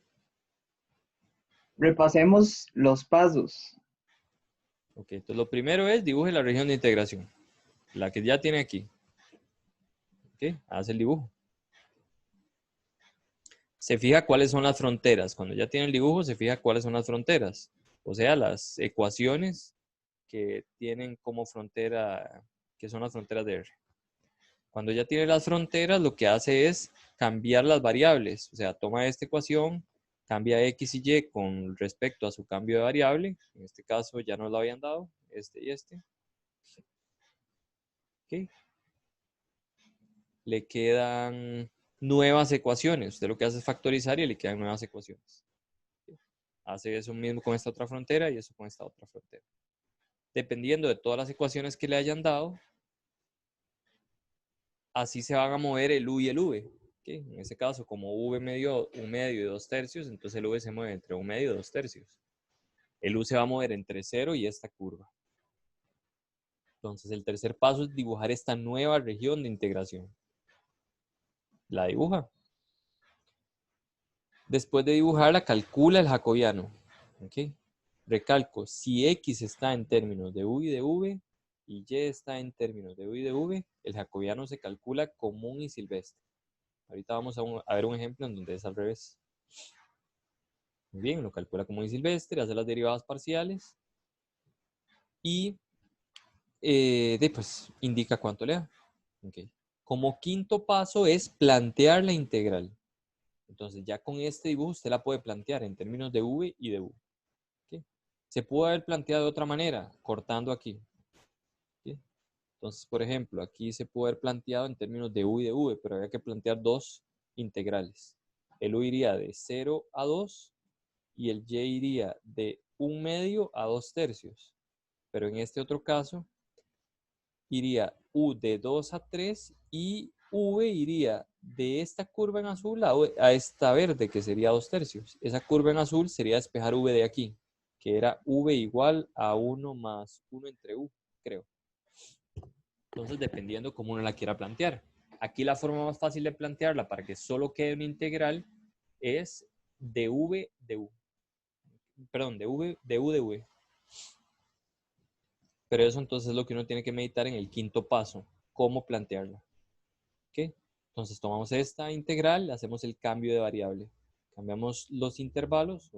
Repasemos los pasos. Ok, entonces lo primero es dibuje la región de integración. La que ya tiene aquí. Ok, hace el dibujo. Se fija cuáles son las fronteras. Cuando ya tiene el dibujo, se fija cuáles son las fronteras. O sea, las ecuaciones que tienen como frontera, que son las fronteras de R. Cuando ya tiene las fronteras, lo que hace es cambiar las variables. O sea, toma esta ecuación, cambia X y Y con respecto a su cambio de variable. En este caso ya nos lo habían dado, este y este. Ok. Le quedan nuevas ecuaciones. Usted lo que hace es factorizar y le quedan nuevas ecuaciones. Hace eso mismo con esta otra frontera y eso con esta otra frontera. Dependiendo de todas las ecuaciones que le hayan dado, así se van a mover el U y el V. ¿Okay? En este caso, como V medio, 1/2 y 2/3, entonces el V se mueve entre 1/2 y 2/3. El U se va a mover entre 0 y esta curva. Entonces, el tercer paso es dibujar esta nueva región de integración. La dibuja. Después de dibujarla, calcula el jacobiano. ¿Okay? Recalco, si X está en términos de U y de V, y Y está en términos de U y de V, el jacobiano se calcula común y silvestre. Ahorita vamos a ver un ejemplo en donde es al revés. Muy bien, lo calcula común y silvestre, hace las derivadas parciales y después indica cuánto le da. Okay. Como quinto paso es plantear la integral. Entonces ya con este dibujo usted la puede plantear en términos de V y de U. Okay. Se puede haber planteado de otra manera, cortando aquí. Okay. Entonces, por ejemplo, aquí se puede haber planteado en términos de U y de V, pero había que plantear dos integrales. El U iría de 0 a 2 y el Y iría de 1/2 a 2/3. Pero en este otro caso, iría U de 2 a 3 y V iría de esta curva en azul a esta verde, que sería 2/3. Esa curva en azul sería despejar V de aquí, que era V igual a 1 más 1 entre U, creo. Entonces, dependiendo cómo uno la quiera plantear. Aquí la forma más fácil de plantearla para que solo quede una integral es de V de U. Perdón, de U de V. Pero eso entonces es lo que uno tiene que meditar en el quinto paso, cómo plantearla. ¿Okay? Entonces tomamos esta integral, le hacemos el cambio de variable. Cambiamos los intervalos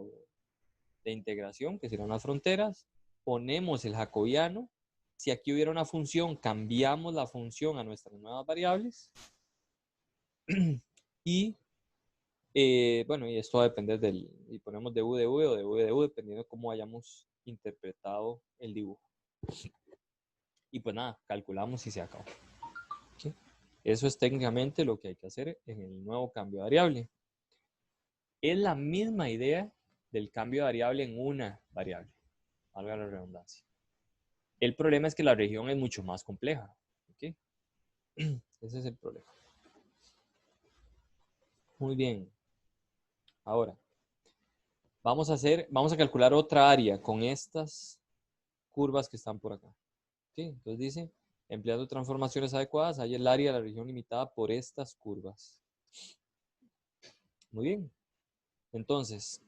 de integración, que serían las fronteras, ponemos el jacobiano. Si aquí hubiera una función, cambiamos la función a nuestras nuevas variables. Y bueno, y esto va a depender y ponemos de U de V o de V de U, dependiendo de cómo hayamos interpretado el dibujo. Y pues nada, calculamos y se acabó. ¿Okay? Eso es técnicamente lo que hay que hacer en el nuevo cambio de variable. Es la misma idea del cambio de variable en una variable, valga la redundancia. El problema es que la región es mucho más compleja. ¿Okay? Ese es el problema. Muy bien. Ahora, vamos a calcular otra área con estas curvas que están por acá. ¿Okay? Entonces dice, empleando transformaciones adecuadas, hay el área de la región limitada por estas curvas. Muy bien. Entonces,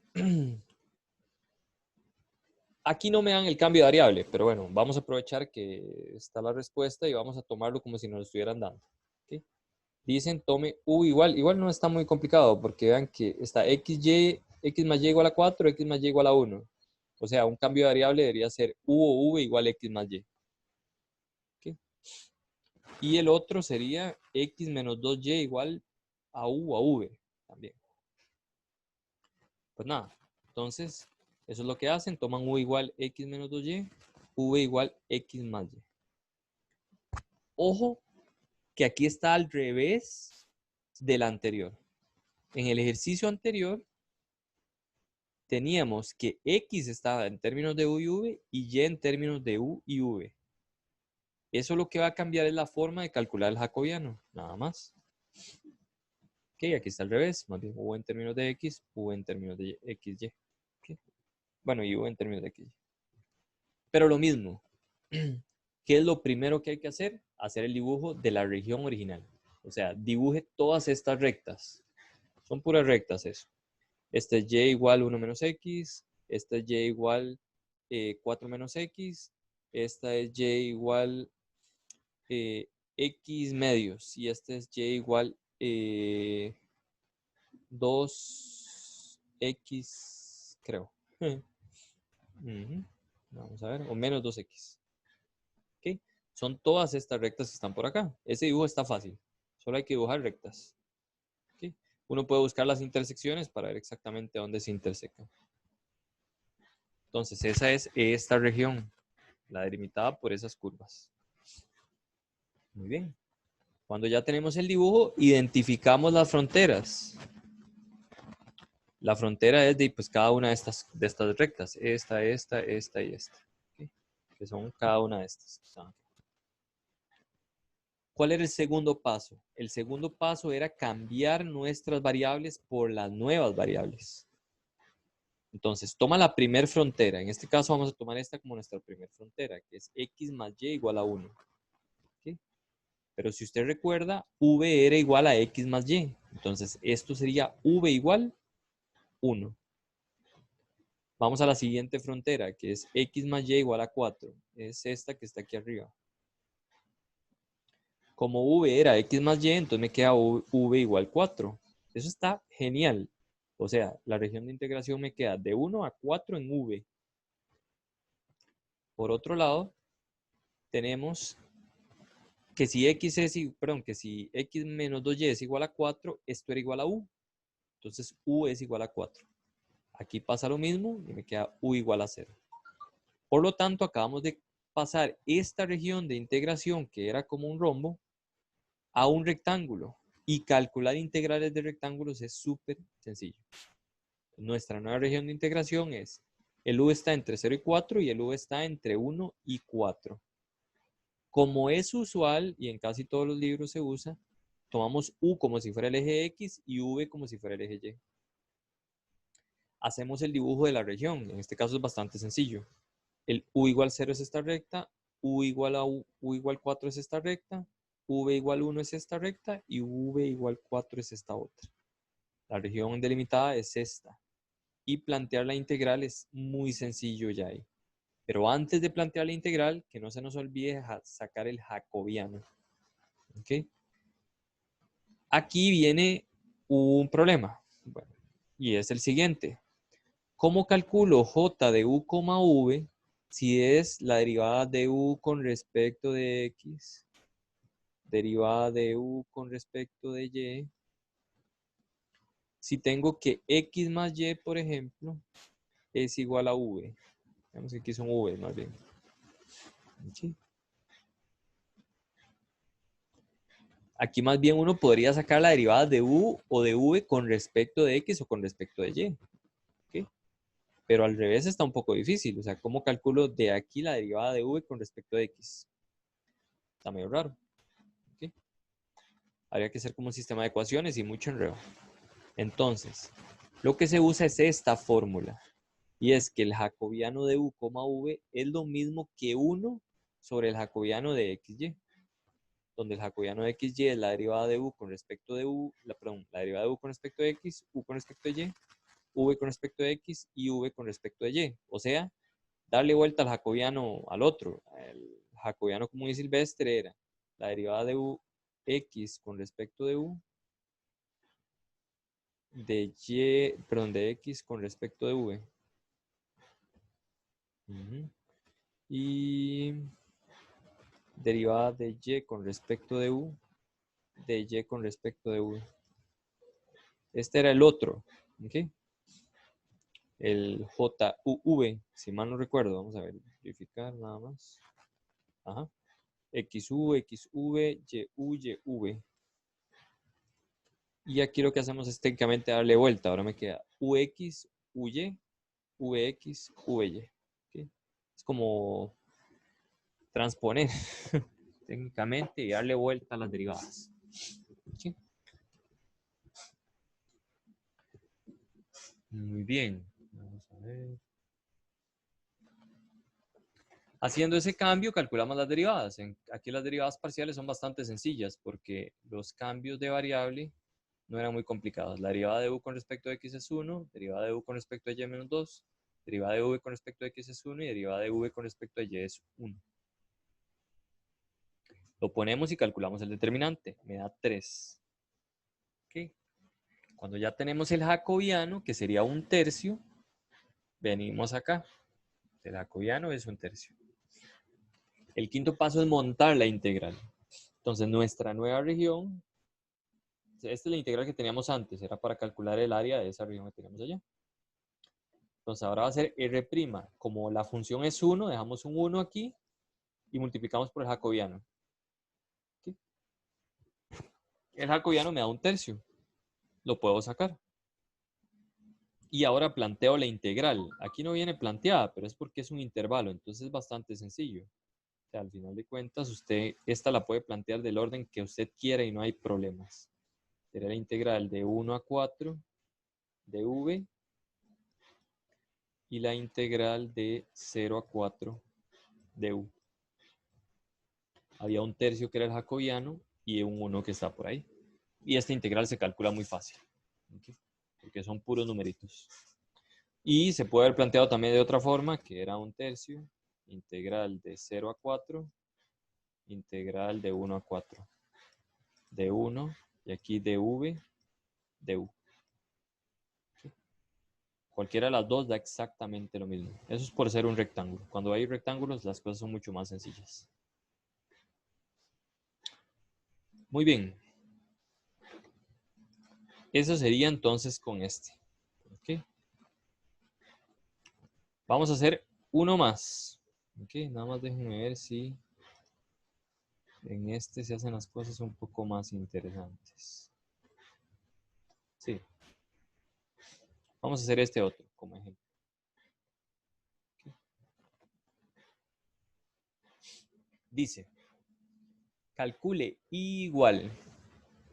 aquí no me dan el cambio de variable, pero bueno, vamos a aprovechar que está la respuesta y vamos a tomarlo como si nos lo estuvieran dando. ¿Okay? Dicen, tome U igual. Igual no está muy complicado porque vean que está x más y igual a 4, x más y igual a 1. O sea, un cambio de variable debería ser U o V igual a x más y. ¿Okay? Y el otro sería x menos 2y igual a U a V también. Pues nada, entonces, eso es lo que hacen. Toman U igual x menos 2y, V igual x más y. Ojo, que aquí está al revés del anterior. En el ejercicio anterior, teníamos que x estaba en términos de U y V y y en términos de U y V. Eso lo que va a cambiar es la forma de calcular el jacobiano, nada más. Ok, aquí está al revés, más bien U en términos de x, V en términos de xy. Okay. Bueno, y U en términos de xy. Pero lo mismo, ¿qué es lo primero que hay que hacer? Hacer el dibujo de la región original. O sea, dibuje todas estas rectas. Son puras rectas eso. Este es y igual 1 menos x. Esta es y igual 4 menos x. Esta es y igual x medios. Y este es y igual 2x, creo. Vamos a ver, o menos 2x. ¿Ok? Son todas estas rectas que están por acá. Ese dibujo está fácil. Solo hay que dibujar rectas. ¿Ok? Uno puede buscar las intersecciones para ver exactamente dónde se intersecan. Entonces, esa es esta región, la delimitada por esas curvas. Muy bien. Cuando ya tenemos el dibujo, identificamos las fronteras. La frontera es de pues, cada una de estas rectas. Esta y esta. ¿Ok? Que son cada una de estas. ¿Cuál era el segundo paso? El segundo paso era cambiar nuestras variables por las nuevas variables. Entonces, toma la primera frontera. En este caso vamos a tomar esta como nuestra primera frontera, que es x más y igual a 1. ¿Okay? Pero si usted recuerda, v era igual a x más y. Entonces, esto sería v igual 1. Vamos a la siguiente frontera, que es x más y igual a 4. Es esta que está aquí arriba. Como v era x más y, entonces me queda v igual 4. Eso está genial. O sea, la región de integración me queda de 1 a 4 en v. Por otro lado, tenemos que si que si x menos 2y es igual a 4, esto era igual a u. Entonces, u es igual a 4. Aquí pasa lo mismo y me queda u igual a 0. Por lo tanto, acabamos de pasar esta región de integración, que era como un rombo, a un rectángulo. Y calcular integrales de rectángulos es súper sencillo. Nuestra nueva región de integración es, el u está entre 0 y 4 y el u está entre 1 y 4. Como es usual y en casi todos los libros se usa, tomamos u como si fuera el eje X y v como si fuera el eje Y. Hacemos el dibujo de la región. En este caso es bastante sencillo. El u igual 0 es esta recta, u igual 4 es esta recta, v igual 1 es esta recta y v igual 4 es esta otra. La región delimitada es esta. Y plantear la integral es muy sencillo ya ahí. Pero antes de plantear la integral, que no se nos olvide sacar el jacobiano. ¿Ok? Aquí viene un problema. Bueno, y es el siguiente. ¿Cómo calculo j de u, v si es la derivada de u con respecto de x, derivada de u con respecto de y? Si tengo que x más y, por ejemplo, es igual a v. Digamos que aquí son v más bien. ¿Sí? Aquí más bien uno podría sacar la derivada de u o de v con respecto de x o con respecto de y. ¿Okay? Pero al revés está un poco difícil. O sea, ¿cómo calculo de aquí la derivada de v con respecto de x? Está medio raro. ¿Okay? Habría que hacer como un sistema de ecuaciones y mucho enredo. Entonces, lo que se usa es esta fórmula. Y es que el jacobiano de u, v es lo mismo que 1 sobre el jacobiano de xy. Donde el jacobiano de xy es la derivada de u con respecto de la derivada de u con respecto de x, u con respecto de y, v con respecto de x y v con respecto de y. O sea, darle vuelta al jacobiano al otro. El jacobiano común y silvestre era la derivada de u x con respecto de u de x con respecto de v. Y derivada de y con respecto de u de y con respecto de v. Este era el otro. ¿Ok? El JUV, si mal no recuerdo, vamos a ver, verificar nada más. Ajá. XU, XV, YU, YV. Y aquí lo que hacemos es técnicamente darle vuelta. Ahora me queda UX, UY, VX, VY. ¿Okay? Es como transponer técnicamente y darle vuelta a las derivadas. ¿Okay? Muy bien. Vamos a ver. Haciendo ese cambio, calculamos las derivadas. Aquí las derivadas parciales son bastante sencillas porque los cambios de variable no eran muy complicados. La derivada de u con respecto a x es 1, derivada de u con respecto a y menos 2, derivada de v con respecto a x es 1 y derivada de v con respecto a y es 1. Lo ponemos y calculamos el determinante. Me da 3. ¿Okay? Cuando ya tenemos el jacobiano, que sería 1/3, venimos acá. El jacobiano es 1/3. El quinto paso es montar la integral. Entonces, nuestra nueva región, esta es la integral que teníamos antes, era para calcular el área de esa región que teníamos allá. Entonces, ahora va a ser R'. Como la función es 1, dejamos un 1 aquí y multiplicamos por el jacobiano. ¿Okay? El jacobiano me da 1/3. Lo puedo sacar. Y ahora planteo la integral. Aquí no viene planteada, pero es porque es un intervalo, entonces es bastante sencillo. O sea, al final de cuentas, usted esta la puede plantear del orden que usted quiera y no hay problemas. Será la integral de 1 a 4 de v y la integral de 0 a 4 de u. Había 1/3 que era el jacobiano y un 1 que está por ahí. Y esta integral se calcula muy fácil, ¿okay? Porque son puros numeritos. Y se puede haber planteado también de otra forma, que era 1/3, integral de 0 a 4, integral de 1 a 4, de 1, y aquí de v, de u. ¿Okay? Cualquiera de las dos da exactamente lo mismo. Eso es por ser un rectángulo. Cuando hay rectángulos, las cosas son mucho más sencillas. Muy bien. Eso sería entonces con este. ¿Okay? Vamos a hacer uno más. ¿Okay? Nada más déjenme ver si en este se hacen las cosas un poco más interesantes. Sí. Vamos a hacer este otro como ejemplo. ¿Okay? Dice, calcule igual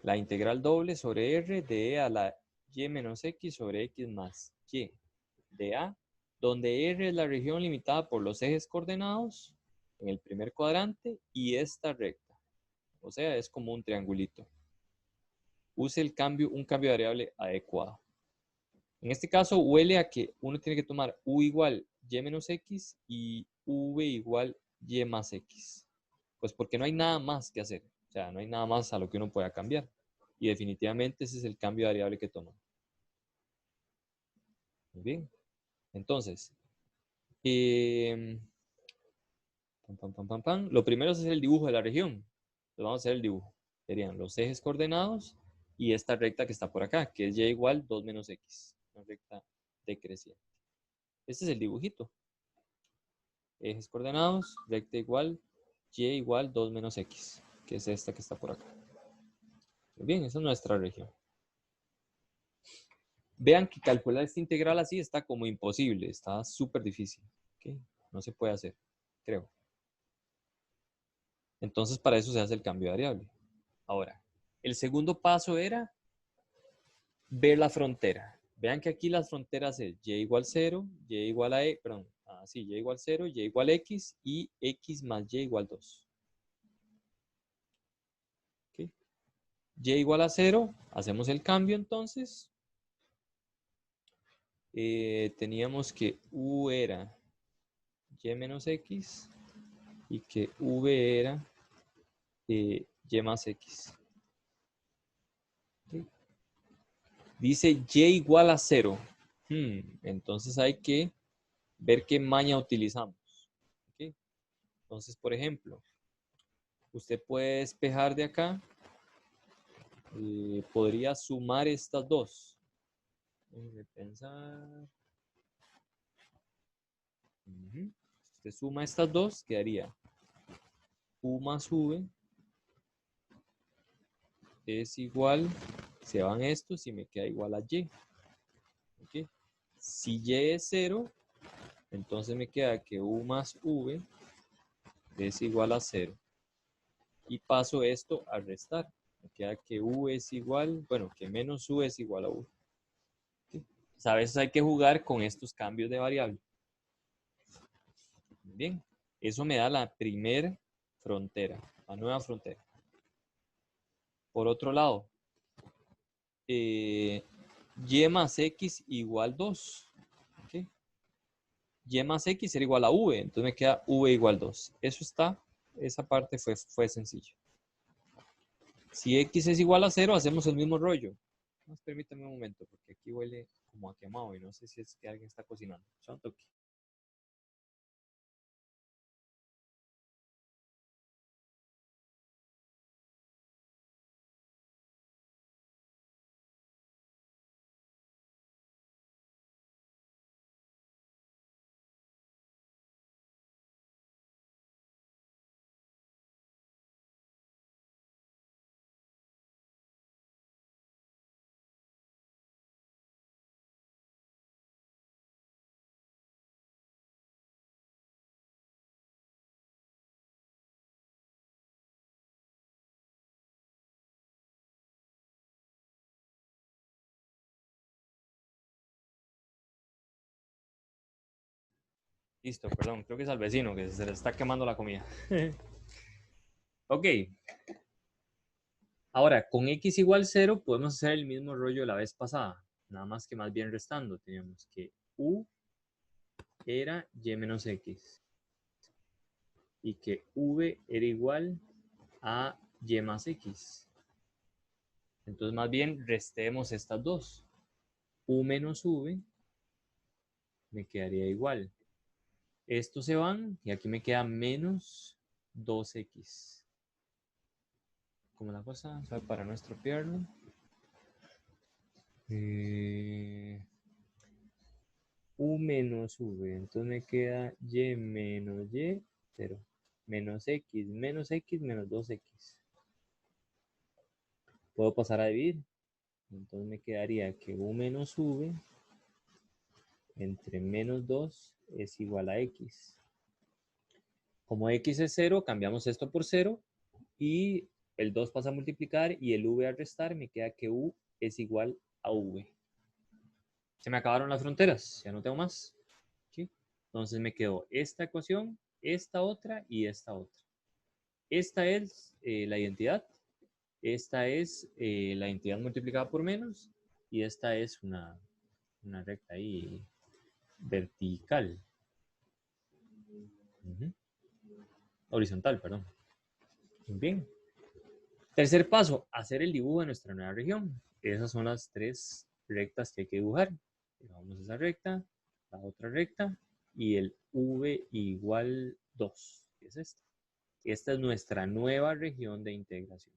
la integral doble sobre r de e a la y menos x sobre x más y de a, donde r es la región limitada por los ejes coordenados en el primer cuadrante y esta recta. O sea, es como un triangulito. Use un cambio de variable adecuado. En este caso huele a que uno tiene que tomar u igual y menos x y v igual y más x. Pues porque no hay nada más que hacer. O sea, no hay nada más a lo que uno pueda cambiar. Y definitivamente ese es el cambio de variable que toma. Muy bien. Entonces, lo primero es hacer el dibujo de la región. Entonces vamos a hacer el dibujo. Serían los ejes coordenados y esta recta que está por acá, que es y igual 2 menos x. Una recta decreciente. Este es el dibujito. Ejes coordenados, recta igual, y igual 2 menos x, que es esta que está por acá. Muy bien, esa es nuestra región. Vean que calcular esta integral así está como imposible, está súper difícil. ¿Okay? No se puede hacer, creo. Entonces para eso se hace el cambio de variable. Ahora, el segundo paso era ver la frontera. Vean que aquí las fronteras es y igual 0, y igual a y igual 0, y igual x y x más y igual 2. ¿Okay? Y igual a 0, hacemos el cambio entonces. Teníamos que u era y menos x y que v era y más x. ¿Okay? Dice y igual a 0. Entonces hay que ver qué maña utilizamos. ¿Okay? Entonces, por ejemplo, usted puede despejar de acá. Podría sumar estas dos. Déjenme pensar. Si usted suma estas dos, quedaría u más v es igual, se van estos y me queda igual a y. ¿Okay? Si y es 0, entonces me queda que u más v es igual a 0. Y paso esto a restar. Me queda que u es igual, bueno, que menos u es igual a u. ¿Okay? Entonces, a veces hay que jugar con estos cambios de variable. Bien, Eso me da la primera frontera, la nueva frontera. Por otro lado, y más x igual 2. ¿Okay? Y más x será igual a v, entonces me queda v igual 2. Esa parte fue sencilla. Si x es igual a 0, hacemos el mismo rollo. Permítame un momento, porque aquí huele como a quemado y no sé si es que alguien está cocinando. Solo un toque. Listo, perdón, creo que es al vecino que se le está quemando la comida. Ok. Ahora, con x igual 0 podemos hacer el mismo rollo de la vez pasada. Nada más que más bien restando. Teníamos que u era y menos x. Y que v era igual a y más x. Entonces más bien restemos estas dos. U menos v me quedaría igual. Estos se van y aquí me queda menos 2x. Como la cosa, para no estropearlo. U menos v, entonces me queda y menos y, 0. Menos x, menos 2x. Puedo pasar a dividir. Entonces me quedaría que u menos v entre menos 2 es igual a x. Como x es 0, cambiamos esto por 0 y el 2 pasa a multiplicar y el v a restar, me queda que u es igual a v. Se me acabaron las fronteras, ya no tengo más. ¿Sí? Entonces me quedó esta ecuación, esta otra y esta otra. Esta es la identidad, esta es la identidad multiplicada por menos y esta es una recta ahí vertical. Horizontal, perdón. Bien. Tercer paso, hacer el dibujo de nuestra nueva región. Esas son las 3 rectas que hay que dibujar. Vamos a esa recta, la otra recta y el v igual 2, que es esta. Esta es nuestra nueva región de integración.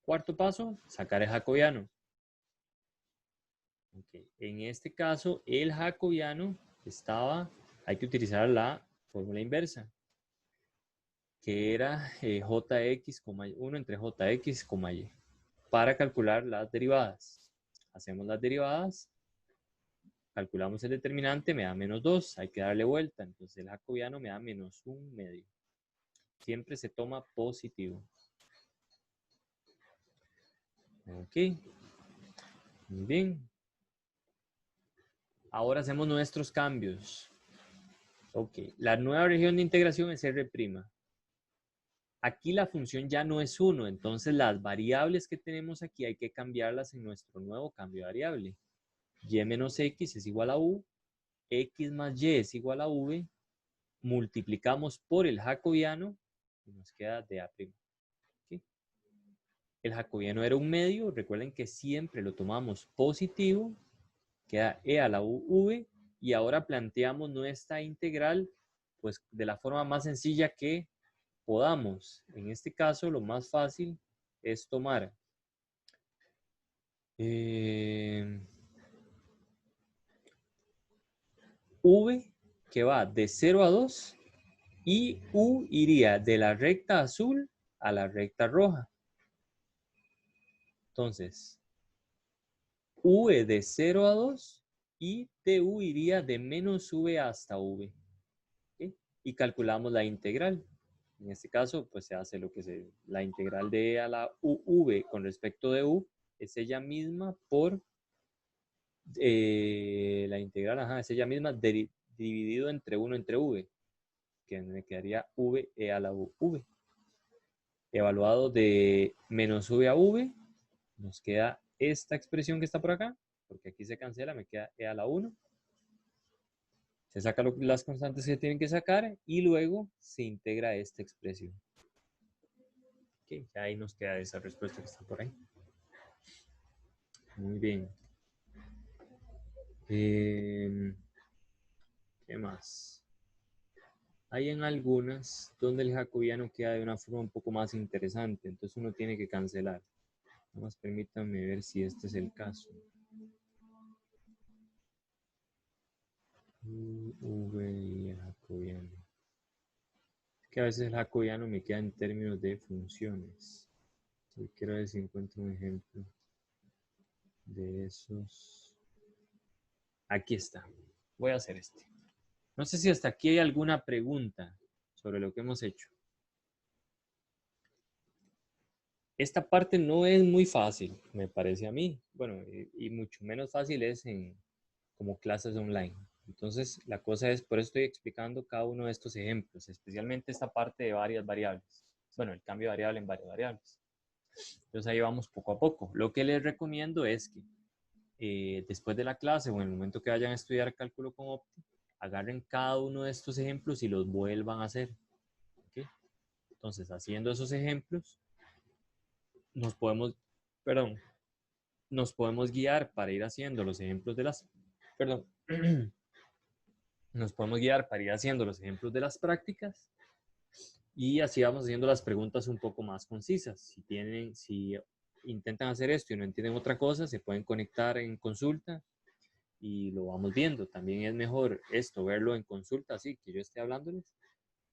Cuarto paso, sacar el jacobiano. Okay. En este caso, el jacobiano hay que utilizar la fórmula inversa, que era jx, 1 entre jx, y, para calcular las derivadas. Hacemos las derivadas, calculamos el determinante, me da menos 2, hay que darle vuelta, entonces el jacobiano me da menos 1 medio. Siempre se toma positivo. Ok, muy bien. Ahora hacemos nuestros cambios. Ok, la nueva región de integración es R'. Aquí la función ya no es 1, entonces las variables que tenemos aquí hay que cambiarlas en nuestro nuevo cambio de variable. Y menos x es igual a u, x más y es igual a v, multiplicamos por el jacobiano y nos queda de A'. ¿Sí? El jacobiano era un medio, recuerden que siempre lo tomamos positivo, queda e a la v, y ahora planteamos nuestra integral pues de la forma más sencilla que podamos. En este caso, lo más fácil es tomar v, que va de 0 a 2, y u iría de la recta azul a la recta roja. Entonces, v de 0 a 2 y du iría de menos v hasta v. ¿Okay? Y calculamos la integral. En este caso, pues se hace la integral de a la uv con respecto de u es ella misma por la integral, es ella misma dividido entre 1 entre v. ¿Ok? que me quedaría v e a la v. Evaluado de menos v a v, nos queda esta expresión que está por acá, porque aquí se cancela, me queda e a la 1. Se saca las constantes que tienen que sacar y luego se integra esta expresión. Ok, ya ahí nos queda esa respuesta que está por ahí. Muy bien. ¿Qué más? Hay en algunas donde el jacobiano queda de una forma un poco más interesante, entonces uno tiene que cancelar. Nada más permítanme ver si este es el caso. V y el jacobiano. Es que a veces el jacobiano me queda en términos de funciones. Entonces quiero ver si encuentro un ejemplo de esos. Aquí está. Voy a hacer este. No sé si hasta aquí hay alguna pregunta sobre lo que hemos hecho. Esta parte no es muy fácil, me parece a mí. Bueno, y mucho menos fácil es como clases online. Entonces, la cosa es, por eso estoy explicando cada uno de estos ejemplos, especialmente esta parte de varias variables. Bueno, el cambio de variable en varias variables. Entonces, ahí vamos poco a poco. Lo que les recomiendo es que después de la clase o en el momento que vayan a estudiar cálculo con Opti, agarren cada uno de estos ejemplos y los vuelvan a hacer. ¿Okay? Entonces, haciendo esos ejemplos, nos podemos guiar para ir haciendo los ejemplos de las, nos podemos guiar para ir haciendo los ejemplos de las prácticas y así vamos haciendo las preguntas un poco más concisas. Si intentan hacer esto y no entienden otra cosa, se pueden conectar en consulta y lo vamos viendo. También es mejor esto, verlo en consulta, así que yo esté hablándoles,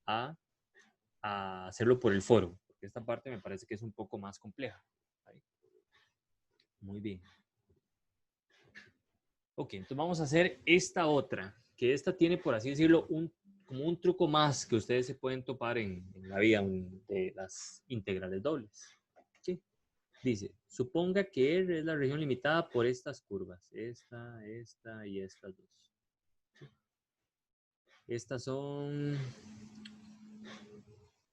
a hacerlo por el foro, porque esta parte me parece que es un poco más compleja. Ahí. Muy bien. Ok, entonces vamos a hacer esta otra, que esta tiene, por así decirlo, como un truco más que ustedes se pueden topar en la vida de las integrales dobles. ¿Sí? Dice, suponga que R es la región limitada por estas curvas, esta y estas dos. ¿Sí?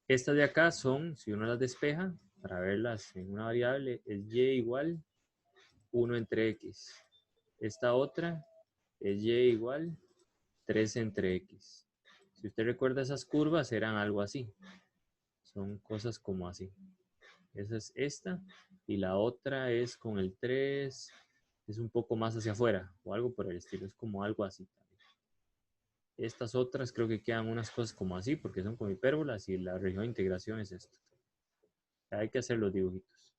Estas de acá son, si uno las despeja, para verlas en una variable, es y igual 1 entre x. Esta otra es y igual 3 entre x. Si usted recuerda, esas curvas eran algo así. Son cosas como así. Esa es esta. Y la otra es con el 3. Es un poco más hacia afuera. O algo por el estilo. Es como algo así. Estas otras creo que quedan unas cosas como así. Porque son como hipérbolas. Y la región de integración es esto. Hay que hacer los dibujitos.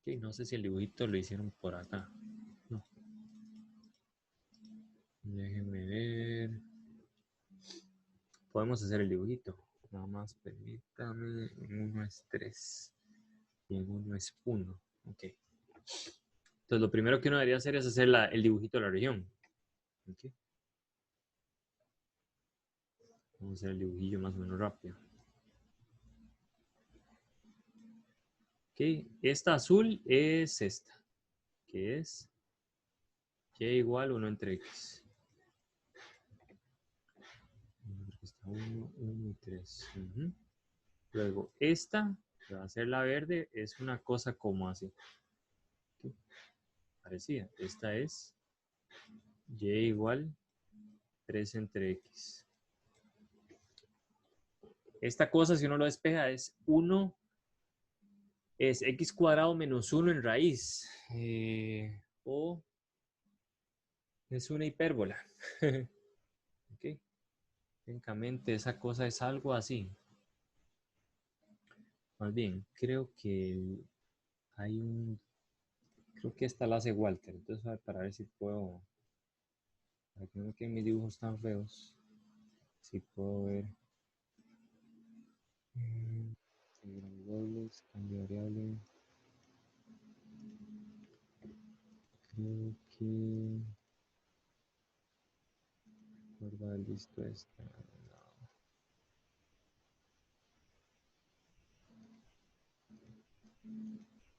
Okay, no sé si el dibujito lo hicieron por acá. No. Déjenme ver. Podemos hacer el dibujito. Nada más permítame. En uno es 3 y en uno es 1. Ok. Entonces lo primero que uno debería hacer es hacer el dibujito de la región. Okay. Vamos a hacer el dibujillo más o menos rápido. Ok. Esta azul es esta. Que es y igual 1 entre x. Está 1, 1 y 3. Luego esta, que va a ser la verde, es una cosa como así. Okay. Parecida. Esta es y igual 3 entre x. Esta cosa, si uno lo despeja, es 1, es x cuadrado menos 1 en raíz. O es una hipérbola. Ok. Técnicamente esa cosa es algo así. Más bien, creo que creo que esta la hace Walter. Entonces, a ver, para ver si puedo, para que no me queden mis dibujos tan feos, si puedo ver. Dobles, cambio variable. Creo que guarda listo esta. No.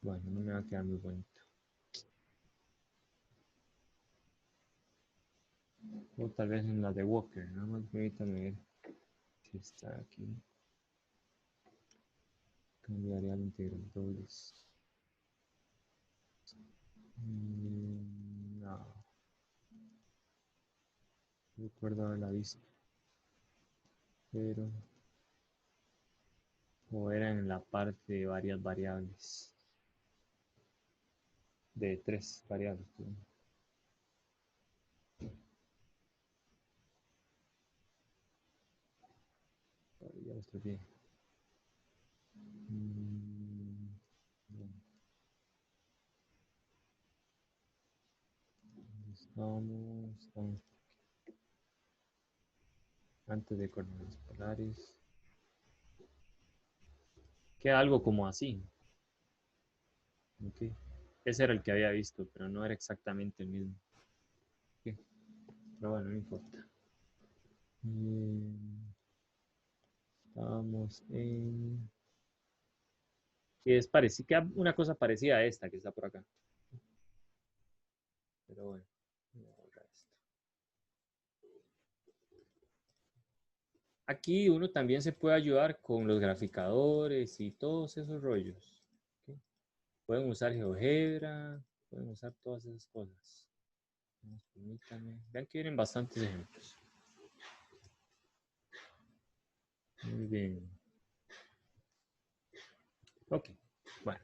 Bueno, no me va a quedar muy bonito. O tal vez en la de Walker, nada más permítame ver. que está aquí. Cambio variable integral dobles. No. Recuerdo haberla visto. Pero. O era en la parte de varias variables. De 3 variables. Perdón. Ya lo estoy bien. Estamos antes de coordenadas polares. Queda algo como así. Okay. Ese era el que había visto, pero no era exactamente el mismo. Okay. Pero bueno, no importa. Estamos en... que es parecido, que una cosa parecida a esta que está por acá. Pero bueno, voy a borrar esto. Aquí uno también se puede ayudar con los graficadores y todos esos rollos. ¿Okay? Pueden usar GeoGebra, pueden usar todas esas cosas. Permítanme. Vean que vienen bastantes ejemplos. Muy bien. Ok, bueno.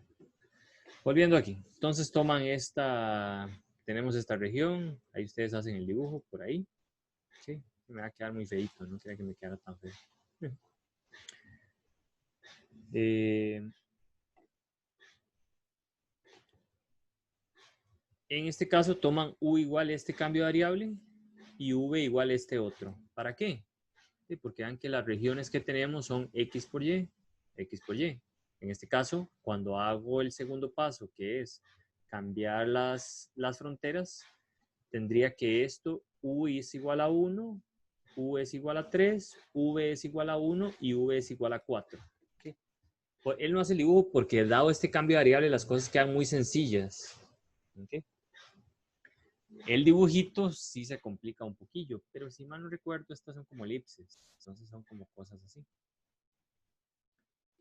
Volviendo aquí. Entonces toman esta, tenemos esta región, ahí ustedes hacen el dibujo por ahí. Sí, me va a quedar muy feito, no quería que me quedara tan feo. En este caso toman u igual este cambio de variable y v igual este otro. ¿Para qué? Sí, porque vean que las regiones que tenemos son x por y, x por y. En este caso, cuando hago el segundo paso, que es cambiar las fronteras, tendría que esto, u es igual a 1, u es igual a 3, v es igual a 1 y v es igual a 4. ¿Okay? Él no hace el dibujo porque dado este cambio de variable las cosas quedan muy sencillas. ¿Okay? El dibujito sí se complica un poquillo, pero si mal no recuerdo, estas son como elipses, entonces son como cosas así.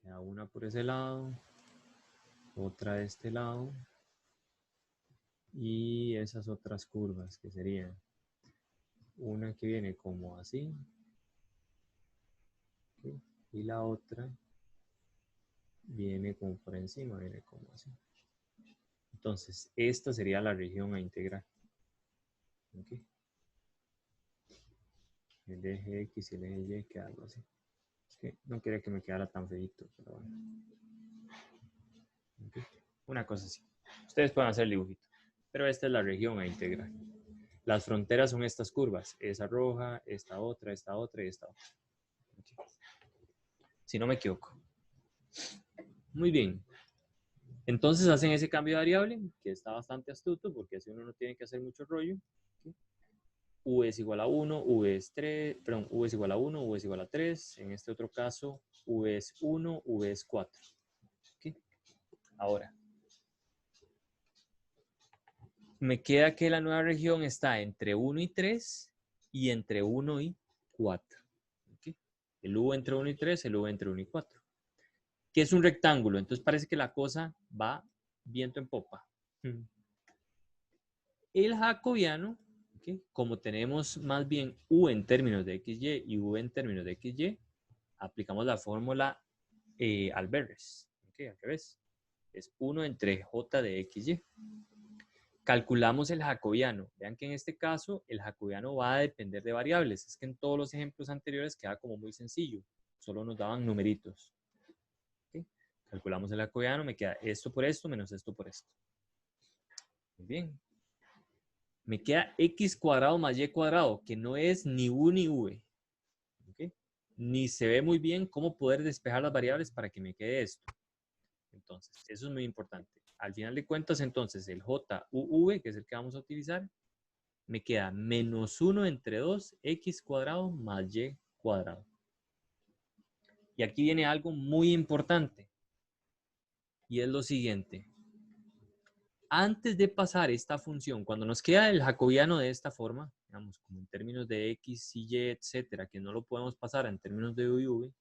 Queda una por ese lado, otra de este lado, y esas otras curvas que serían una que viene como así, ¿sí? Y la otra viene como por encima, viene como así. Entonces, esta sería la región a integrar. ¿Okay? El eje X y el eje Y queda algo así. Es que no quería que me quedara tan feito, pero bueno. ¿Okay? Una cosa así. Ustedes pueden hacer el dibujito. Pero esta es la región a integrar. Las fronteras son estas curvas. Esa roja, esta otra y esta otra. ¿Okay? Si no me equivoco. Muy bien. Entonces hacen ese cambio de variable, que está bastante astuto, porque así uno no tiene que hacer mucho rollo. ¿Okay? U es igual a 1, V es 3, perdón, U es igual a 1, V es igual a 3. En este otro caso, V es 1, V es 4. ¿Okay? Ahora, me queda que la nueva región está entre 1 y 3 y entre 1 y 4. ¿Okay? El U entre 1 y 3, el U entre 1 y 4. Que es un rectángulo, entonces parece que la cosa va viento en popa. El jacobiano, ¿okay? Como tenemos más bien U en términos de XY y U en términos de XY, aplicamos la fórmula Alberres. ¿Okay? Al revés. Es 1 entre J de XY. Calculamos el jacobiano. Vean que en este caso el jacobiano va a depender de variables. Es que en todos los ejemplos anteriores queda como muy sencillo. Solo nos daban numeritos. ¿Okay? Calculamos el jacobiano. Me queda esto por esto menos esto por esto. Muy bien. Me queda x cuadrado más y cuadrado, que no es ni u ni v. ¿Okay? Ni se ve muy bien cómo poder despejar las variables para que me quede esto. Entonces, eso es muy importante. Al final de cuentas, entonces, el JUV, que es el que vamos a utilizar, me queda menos 1 entre 2, x cuadrado más y cuadrado. Y aquí viene algo muy importante. Y es lo siguiente. antes de pasar esta función, cuando nos queda el jacobiano de esta forma, digamos, como en términos de x y y, etcétera, que no lo podemos pasar en términos de u y v,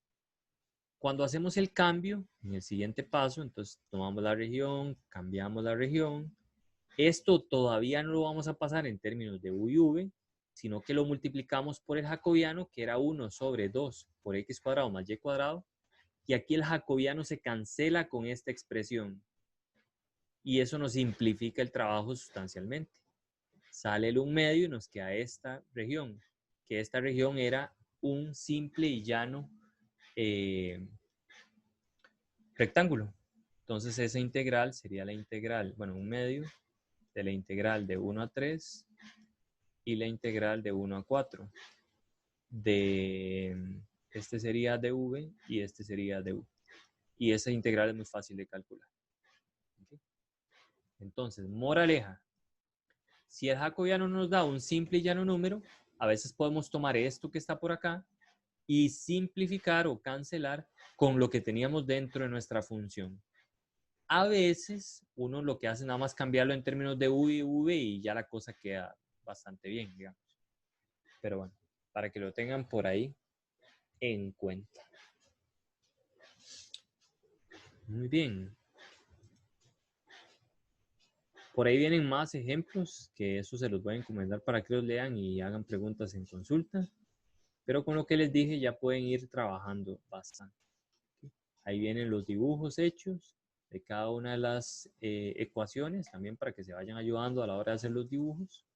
cuando hacemos el cambio, en el siguiente paso, entonces tomamos la región, cambiamos la región. Esto todavía no lo vamos a pasar en términos de u y v, sino que lo multiplicamos por el jacobiano, que era 1 sobre 2 por x cuadrado más y cuadrado. Y aquí el jacobiano se cancela con esta expresión. Y eso nos simplifica el trabajo sustancialmente. Sale el 1/2 y nos queda esta región, que esta región era un simple y llano rectángulo. Entonces esa integral sería la integral, bueno, 1/2 de la integral de 1 a 3 y la integral de 1 a 4. Este sería de v y este sería de u. Y esa integral es muy fácil de calcular. ¿Okay? Entonces, moraleja. Si el jacobiano nos da un simple y llano número, a veces podemos tomar esto que está por acá y simplificar o cancelar con lo que teníamos dentro de nuestra función. A veces uno lo que hace nada más cambiarlo en términos de u y v y ya la cosa queda bastante bien, digamos. Pero bueno, para que lo tengan por ahí en cuenta. Muy bien. Por ahí vienen más ejemplos, que eso se los voy a encomendar para que los lean y hagan preguntas en consulta. Pero con lo que les dije ya pueden ir trabajando bastante. Ahí vienen los dibujos hechos de cada una de las ecuaciones, también para que se vayan ayudando a la hora de hacer los dibujos.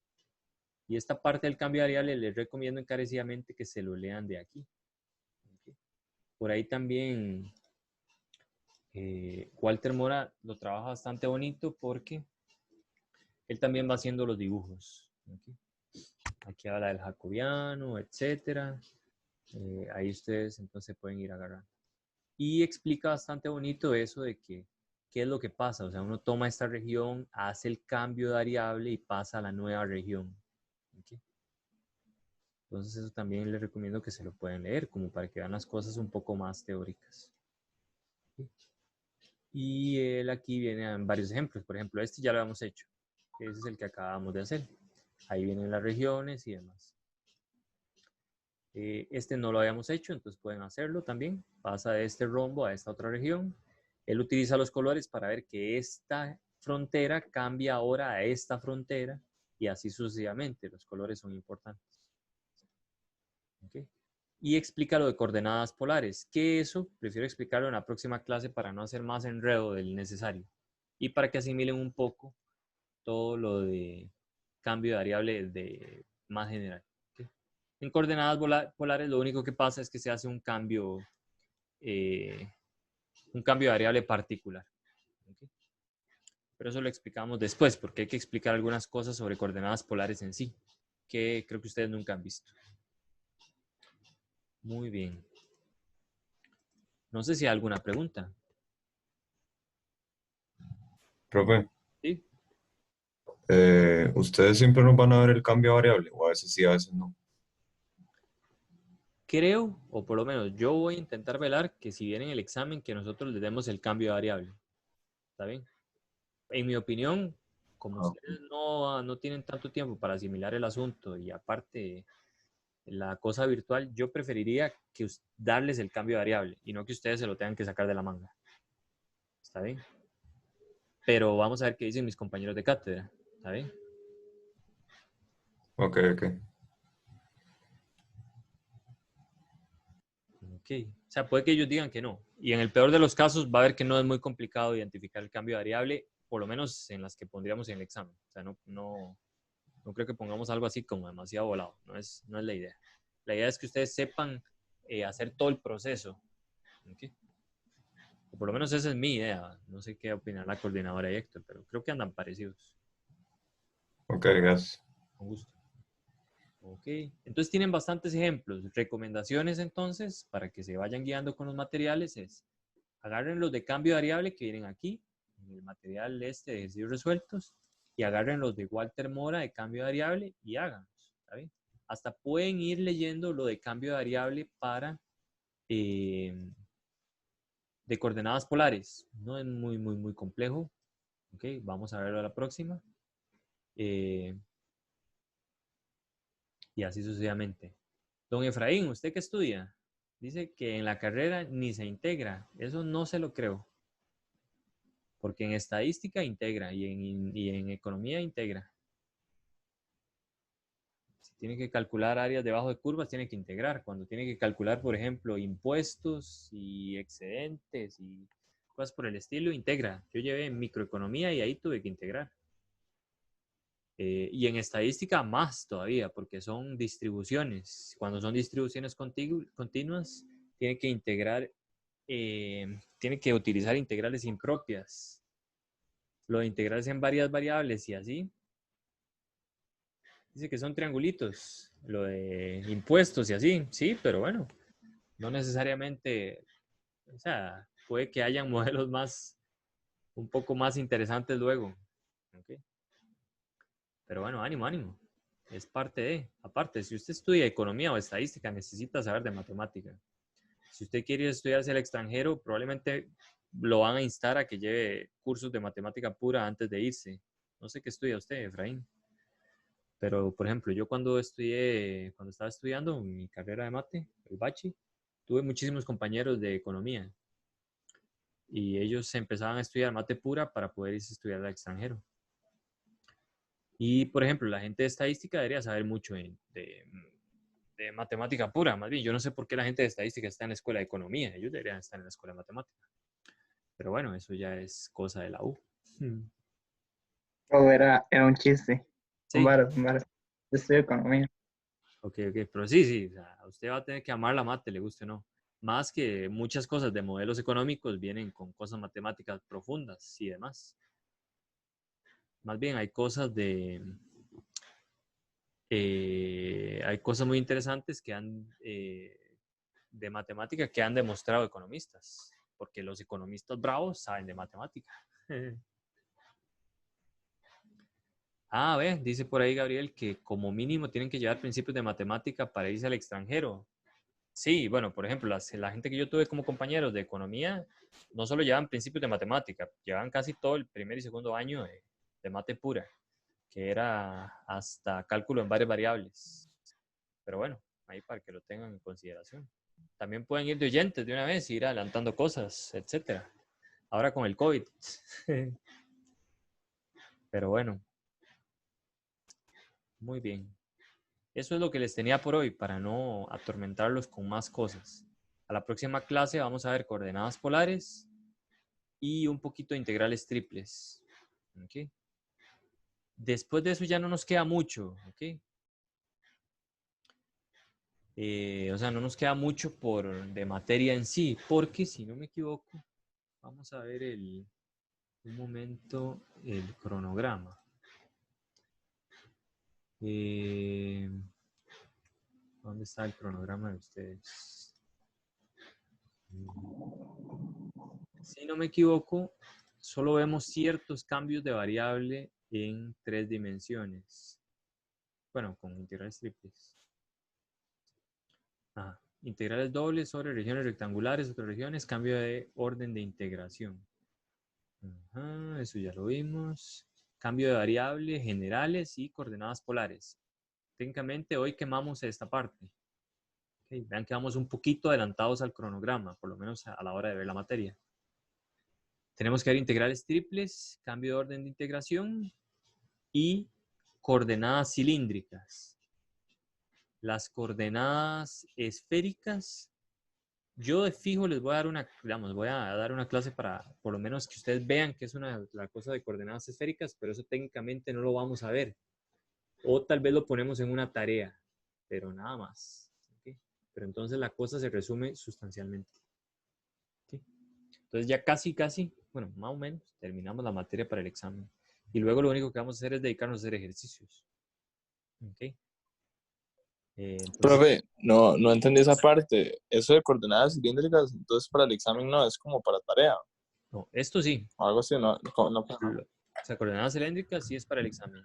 Y esta parte del cambio de variable les recomiendo encarecidamente que se lo lean de aquí. Por ahí también Walter Mora lo trabaja bastante bonito porque él también va haciendo los dibujos. Aquí habla del jacobiano, etcétera. Ahí ustedes entonces pueden ir agarrando. Y explica bastante bonito eso de que qué es lo que pasa. O sea, uno toma esta región, hace el cambio de variable y pasa a la nueva región. ¿Okay? Entonces eso también les recomiendo que se lo puedan leer, como para que vean las cosas un poco más teóricas. ¿Okay? Y él aquí viene en varios ejemplos. Por ejemplo, este ya lo hemos hecho. Ese es el que acabamos de hacer. Ahí vienen las regiones y demás. Este no lo habíamos hecho, entonces pueden hacerlo también. Pasa de este rombo a esta otra región. Él utiliza los colores para ver que esta frontera cambia ahora a esta frontera y así sucesivamente. Los colores son importantes. ¿Okay? Y explica lo de coordenadas polares, que eso prefiero explicarlo en la próxima clase para no hacer más enredo del necesario y para que asimilen un poco todo lo de cambio de variable de más general. ¿Okay? En coordenadas polares lo único que pasa es que se hace un cambio de variable particular. ¿Okay? Pero eso lo explicamos después porque hay que explicar algunas cosas sobre coordenadas polares en sí, que creo que ustedes nunca han visto. Muy bien. No sé si hay alguna pregunta. Profe, ¿Sí? ¿ustedes siempre nos van a ver el cambio de variable? O a veces sí, a veces no. Creo, o por lo menos yo voy a intentar velar que si viene en el examen que nosotros le demos el cambio de variable. ¿Está bien? En mi opinión, como ustedes no tienen tanto tiempo para asimilar el asunto y aparte la cosa virtual, yo preferiría que darles el cambio de variable y no que ustedes se lo tengan que sacar de la manga. ¿Está bien? Pero vamos a ver qué dicen mis compañeros de cátedra. ¿Está bien? Ok. Ok. O sea, puede que ellos digan que no. Y en el peor de los casos va a ver que no es muy complicado identificar el cambio de variable, por lo menos en las que pondríamos en el examen. O sea, no creo que pongamos algo así como demasiado volado. No es la idea. La idea es que ustedes sepan hacer todo el proceso. ¿Okay? O por lo menos esa es mi idea. No sé qué opinará la coordinadora y Héctor, pero creo que andan parecidos. Ok, gracias. Con gusto. Ok, entonces tienen bastantes ejemplos. Recomendaciones entonces, para que se vayan guiando con los materiales, es agarren los de cambio de variable que vienen aquí, en el material de ejercicios resueltos, y agarren los de Walter Mora de cambio de variable y háganlos. ¿Está bien? Hasta pueden ir leyendo lo de cambio de variable para de coordenadas polares. No es muy complejo. Ok, vamos a verlo a la próxima. Y así sucesivamente. Don Efraín, ¿usted qué estudia? Dice que en la carrera ni se integra. Eso no se lo creo. Porque en estadística integra y en economía integra. Si tiene que calcular áreas debajo de curvas, tiene que integrar. Cuando tiene que calcular, por ejemplo, impuestos y excedentes y cosas por el estilo, integra. Yo llevé microeconomía y ahí tuve que integrar. Y en estadística más todavía, porque son distribuciones. Cuando son distribuciones continuas, tiene que integrar, tiene que utilizar integrales impropias. Lo de integrarse en varias variables y así. Dice que son triangulitos, lo de impuestos y así, sí, pero bueno, no necesariamente, o sea, puede que hayan modelos un poco más interesantes luego. ¿Okay? Pero bueno, ánimo, ánimo. Es parte de. Aparte, si usted estudia economía o estadística, necesita saber de matemática. Si usted quiere estudiar hacia el extranjero, probablemente lo van a instar a que lleve cursos de matemática pura antes de irse. No sé qué estudia usted, Efraín. Pero, por ejemplo, yo cuando estaba estudiando mi carrera de mate, el bachi, tuve muchísimos compañeros de economía. Y ellos empezaban a estudiar mate pura para poder irse a estudiar al extranjero. Y, por ejemplo, la gente de estadística debería saber mucho de matemática pura, más bien. Yo no sé por qué la gente de estadística está en la escuela de economía. Ellos deberían estar en la escuela de matemática. Pero bueno, eso ya es cosa de la U. O era un chiste. Un Sí, varo, un varo. Yo estudio economía. ok. Pero sí, sí. O sea, usted va a tener que amar la mate, le guste o no. Más que muchas cosas de modelos económicos vienen con cosas matemáticas profundas y demás. Más bien hay cosas hay cosas muy interesantes de matemática que han demostrado economistas, porque los economistas bravos saben de matemática. Dice por ahí Gabriel que como mínimo tienen que llevar principios de matemática para irse al extranjero. Sí, bueno, por ejemplo, la gente que yo tuve como compañeros de economía no solo llevan principios de matemática, llevan casi todo el primer y segundo año de mate pura, que era hasta cálculo en varias variables. Pero bueno, ahí para que lo tengan en consideración. También pueden ir de oyentes de una vez, ir adelantando cosas, etcétera. Ahora con el COVID. Pero bueno, muy bien. Eso es lo que les tenía por hoy para no atormentarlos con más cosas. A la próxima clase vamos a ver coordenadas polares y un poquito de integrales triples. ¿Okay? Después de eso ya no nos queda mucho. ¿Okay? O sea, no nos queda mucho de materia en sí, porque si no me equivoco, vamos a ver un momento el cronograma. ¿Dónde está el cronograma de ustedes? Si no me equivoco, solo vemos ciertos cambios de variable en 3 dimensiones. Bueno, con integrales triples. Ajá. Integrales dobles sobre regiones rectangulares, otras regiones, cambio de orden de integración. Ajá, eso ya lo vimos. Cambio de variable, generales y coordenadas polares. Técnicamente hoy quemamos esta parte. Okay, vean que vamos un poquito adelantados al cronograma, por lo menos a la hora de ver la materia. Tenemos que ver integrales triples, cambio de orden de integración y coordenadas cilíndricas. Las coordenadas esféricas, yo de fijo les voy a dar una clase para por lo menos que ustedes vean que es la cosa de coordenadas esféricas, pero eso técnicamente no lo vamos a ver. O tal vez lo ponemos en una tarea, pero nada más. ¿Okay? Pero entonces la cosa se resume sustancialmente. ¿Okay? Entonces ya casi, bueno, más o menos, terminamos la materia para el examen. Y luego lo único que vamos a hacer es dedicarnos a hacer ejercicios. ¿Ok? Entonces, Profe, no entendí esa parte. Eso de coordenadas cilíndricas, entonces para el examen no, es como para tarea no, esto sí. o algo así, no. O sea, coordenadas cilíndricas sí es para el examen.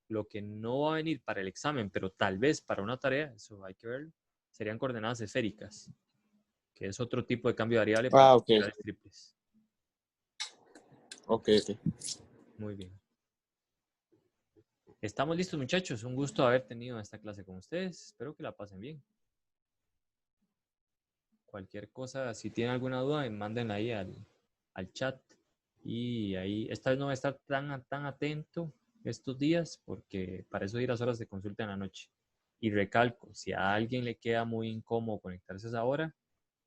Lo que no va a venir para el examen, pero tal vez para una tarea, eso hay que verlo, serían coordenadas esféricas, que es otro tipo de cambio de variable para Ok. integrales triples. Ok. Muy bien. Estamos listos, muchachos. Un gusto haber tenido esta clase con ustedes. Espero que la pasen bien. Cualquier cosa, si tienen alguna duda, mándenla ahí al chat. Y ahí, esta vez no voy a estar tan atento estos días porque para eso ir a las horas de consulta en la noche. Y recalco, si a alguien le queda muy incómodo conectarse a esa hora,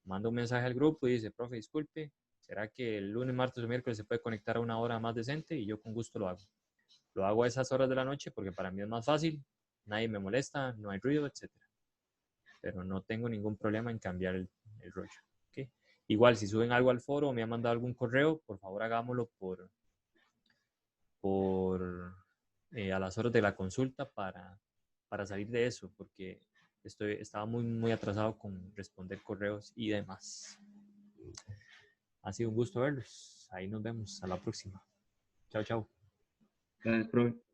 manda un mensaje al grupo y dice, profe, disculpe, ¿será que el lunes, martes o miércoles se puede conectar a una hora más decente? Y yo con gusto lo hago. Lo hago a esas horas de la noche porque para mí es más fácil, nadie me molesta, no hay ruido, etc. Pero no tengo ningún problema en cambiar el rollo. ¿Okay? Igual, si suben algo al foro o me han mandado algún correo, por favor hagámoslo a las horas de la consulta para salir de eso, porque estaba muy atrasado con responder correos y demás. Ha sido un gusto verlos. Ahí nos vemos. A la próxima. Chao, chao. Gracias, profe.